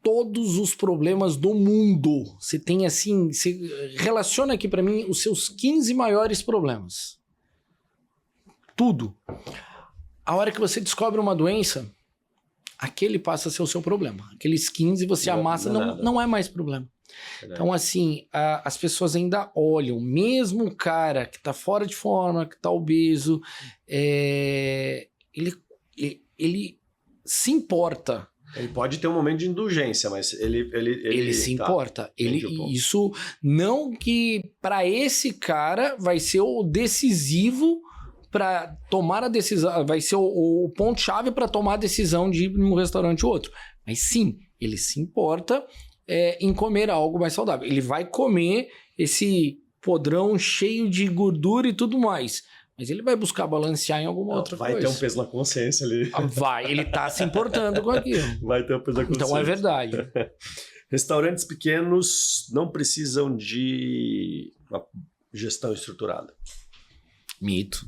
todos os problemas do mundo. Você tem assim, você relaciona aqui pra mim os seus 15 maiores problemas. Tudo. A hora que você descobre uma doença, aquele passa a ser o seu problema. Aqueles 15 você amassa, não é mais problema. Verdade. Então, assim, as pessoas ainda olham, mesmo o cara que tá fora de forma, que tá obeso, ele se importa. Ele pode ter um momento de indulgência, mas ele se importa. Isso não que para esse cara vai ser o decisivo para tomar a decisão, vai ser o ponto-chave para tomar a decisão de ir num restaurante ou outro. Mas sim, ele se importa em comer algo mais saudável. Ele vai comer esse podrão cheio de gordura e tudo mais. Mas ele vai buscar balancear em alguma outra coisa. Vai ter um peso na consciência ali. Ele tá se importando com aquilo. Vai ter um peso na consciência. Então é verdade. Restaurantes pequenos não precisam de uma gestão estruturada. Mito.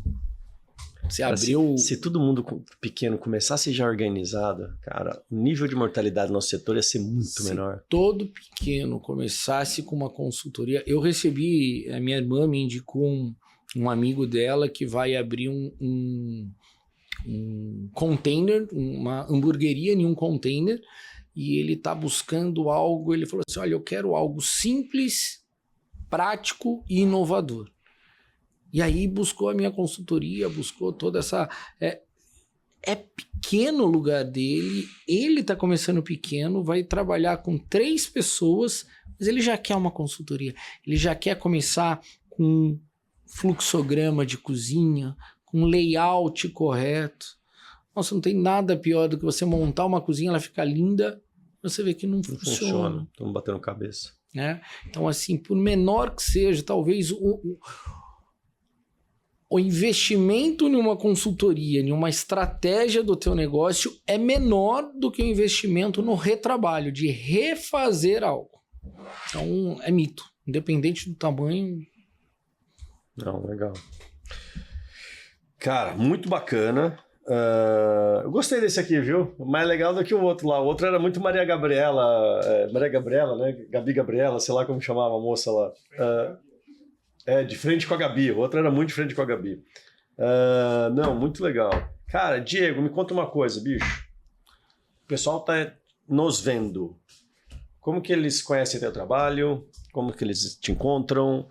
Você Cara, abriu... Se todo mundo pequeno começasse já organizado, cara, o nível de mortalidade do nosso setor ia ser muito menor. Se todo pequeno começasse com uma consultoria... Eu recebi... A minha irmã me indicou um amigo dela que vai abrir um container, uma hamburgueria em um container, e ele está buscando algo... Ele falou assim, olha, eu quero algo simples, prático e inovador. E aí buscou a minha consultoria, buscou toda essa... É pequeno o lugar dele, ele está começando pequeno, vai trabalhar com 3 pessoas, mas ele já quer uma consultoria. Ele já quer começar com fluxograma de cozinha, com layout correto. Nossa, não tem nada pior do que você montar uma cozinha, ela fica linda, você vê que não funciona. Estamos batendo cabeça. Então, assim, por menor que seja, talvez o investimento em uma consultoria, em uma estratégia do teu negócio é menor do que o investimento no retrabalho, de refazer algo. Então, é mito. Independente do tamanho... Não, legal. Cara, muito bacana. Eu gostei desse aqui, viu? Mais legal do que o outro lá. O outro era muito Maria Gabriela, né? Gabi Gabriela, sei lá como chamava a moça lá. De frente com a Gabi. O outro era muito de frente com a Gabi. Não, muito legal. Cara, Diego, me conta uma coisa, bicho. O pessoal tá nos vendo. Como que eles conhecem teu trabalho? Como que eles te encontram?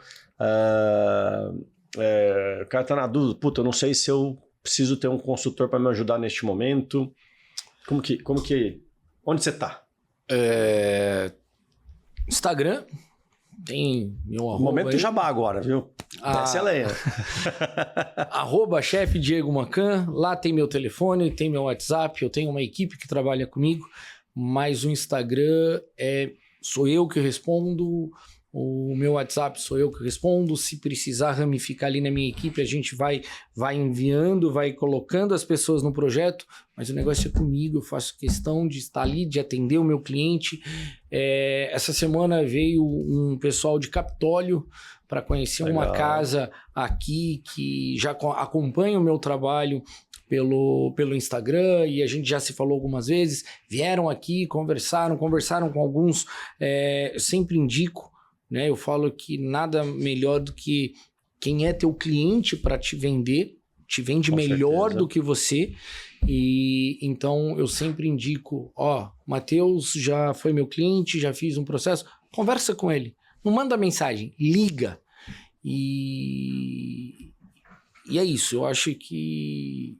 O cara tá na dúvida. Puta, eu não sei se eu preciso ter um consultor para me ajudar neste momento. Como que... Onde você tá? Instagram... Tem meu arroba. Momento aí. Jabá agora, viu? Desce a lenha. @chefe Diego Macan. Lá tem meu telefone, tem meu WhatsApp. Eu tenho uma equipe que trabalha comigo. Mas o Instagram sou eu que respondo. O meu WhatsApp sou eu que respondo. Se precisar ramificar ali na minha equipe, a gente vai enviando, vai colocando as pessoas no projeto. Mas o negócio é comigo, eu faço questão de estar ali, de atender o meu cliente. Essa semana veio um pessoal de Capitólio para conhecer uma casa aqui que já acompanha o meu trabalho pelo Instagram, e a gente já se falou algumas vezes. Vieram aqui, conversaram com alguns. Eu sempre indico, né? Eu falo que nada melhor do que quem é teu cliente para te vender, te vende melhor do que você. E então eu sempre indico, Matheus já foi meu cliente, já fiz um processo, conversa com ele, não manda mensagem, liga. E é isso, eu acho que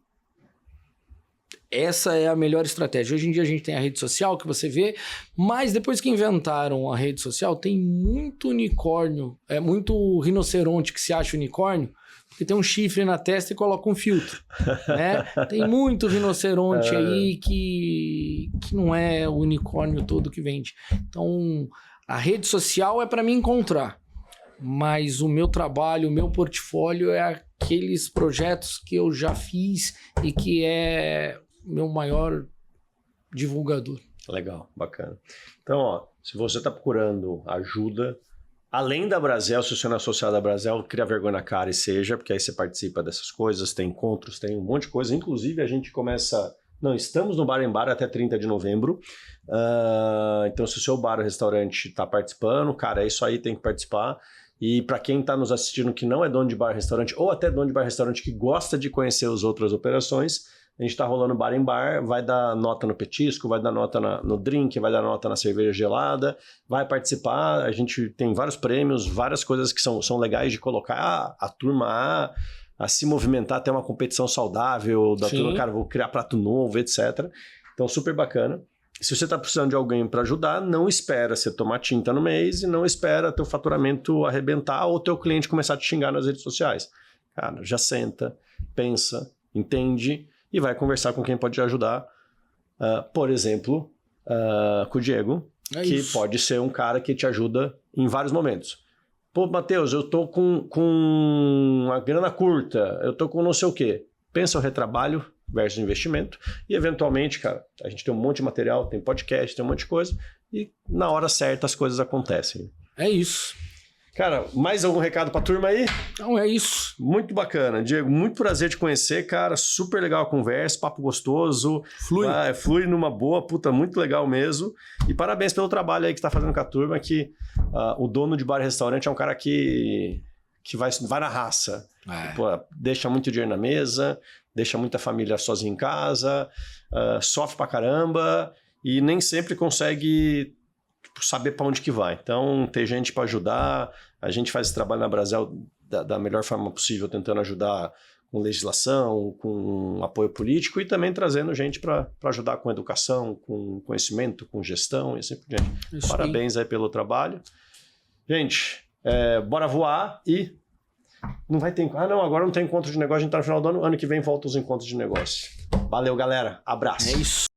essa é a melhor estratégia. Hoje em dia a gente tem a rede social que você vê, mas depois que inventaram a rede social, tem muito unicórnio, muito rinoceronte que se acha unicórnio, porque tem um chifre na testa e coloca um filtro, né? Tem muito rinoceronte aí que não é o unicórnio todo que vende. Então, a rede social é para me encontrar, mas o meu trabalho, o meu portfólio é aqueles projetos que eu já fiz e que é meu maior divulgador. Legal, bacana. Então, ó, se você está procurando ajuda, além da Brasel, se você não é associado à Brasel, cria vergonha na cara e seja, porque aí você participa dessas coisas, tem encontros, tem um monte de coisa. Inclusive, a gente começa... Não, estamos no Bar em Bar até 30 de novembro. Então, se o seu bar ou restaurante está participando, cara, é isso aí, tem que participar. E para quem está nos assistindo que não é dono de bar restaurante ou até dono de bar restaurante que gosta de conhecer as outras operações, a gente está rolando Bar em Bar, vai dar nota no petisco, vai dar nota no drink, vai dar nota na cerveja gelada, vai participar, a gente tem vários prêmios, várias coisas que são legais de colocar a turma a se movimentar, ter uma competição saudável da turma, cara, vou criar prato novo, etc. Então, super bacana. Se você está precisando de alguém para ajudar, não espera você tomar tinta no mês e não espera teu faturamento arrebentar ou teu cliente começar a te xingar nas redes sociais. Cara, já senta, pensa, entende e vai conversar com quem pode te ajudar. Por exemplo, com o Diego, que pode ser um cara que te ajuda em vários momentos. Pô, Matheus, eu tô com uma grana curta, eu tô com não sei o quê. Pensa o retrabalho versus investimento e, eventualmente, cara, a gente tem um monte de material, tem podcast, tem um monte de coisa e na hora certa as coisas acontecem. É isso. Cara, mais algum recado pra turma aí? Então é isso. Muito bacana, Diego, muito prazer te conhecer, cara, super legal a conversa, papo gostoso. Flui numa boa, puta, muito legal mesmo. E parabéns pelo trabalho aí que tá fazendo com a turma, que o dono de bar e restaurante é um cara que vai na raça. Pô, deixa muito dinheiro na mesa, deixa muita família sozinha em casa, sofre pra caramba e nem sempre consegue saber para onde que vai. Então, tem gente para ajudar, a gente faz esse trabalho na Brasel da melhor forma possível, tentando ajudar com legislação, com apoio político e também trazendo gente para ajudar com educação, com conhecimento, com gestão e assim por diante. Isso Parabéns aí pelo trabalho. Gente, bora voar e não vai ter... agora não tem encontro de negócio, a gente tá no final do ano que vem volta os encontros de negócio. Valeu, galera. Abraço. É isso.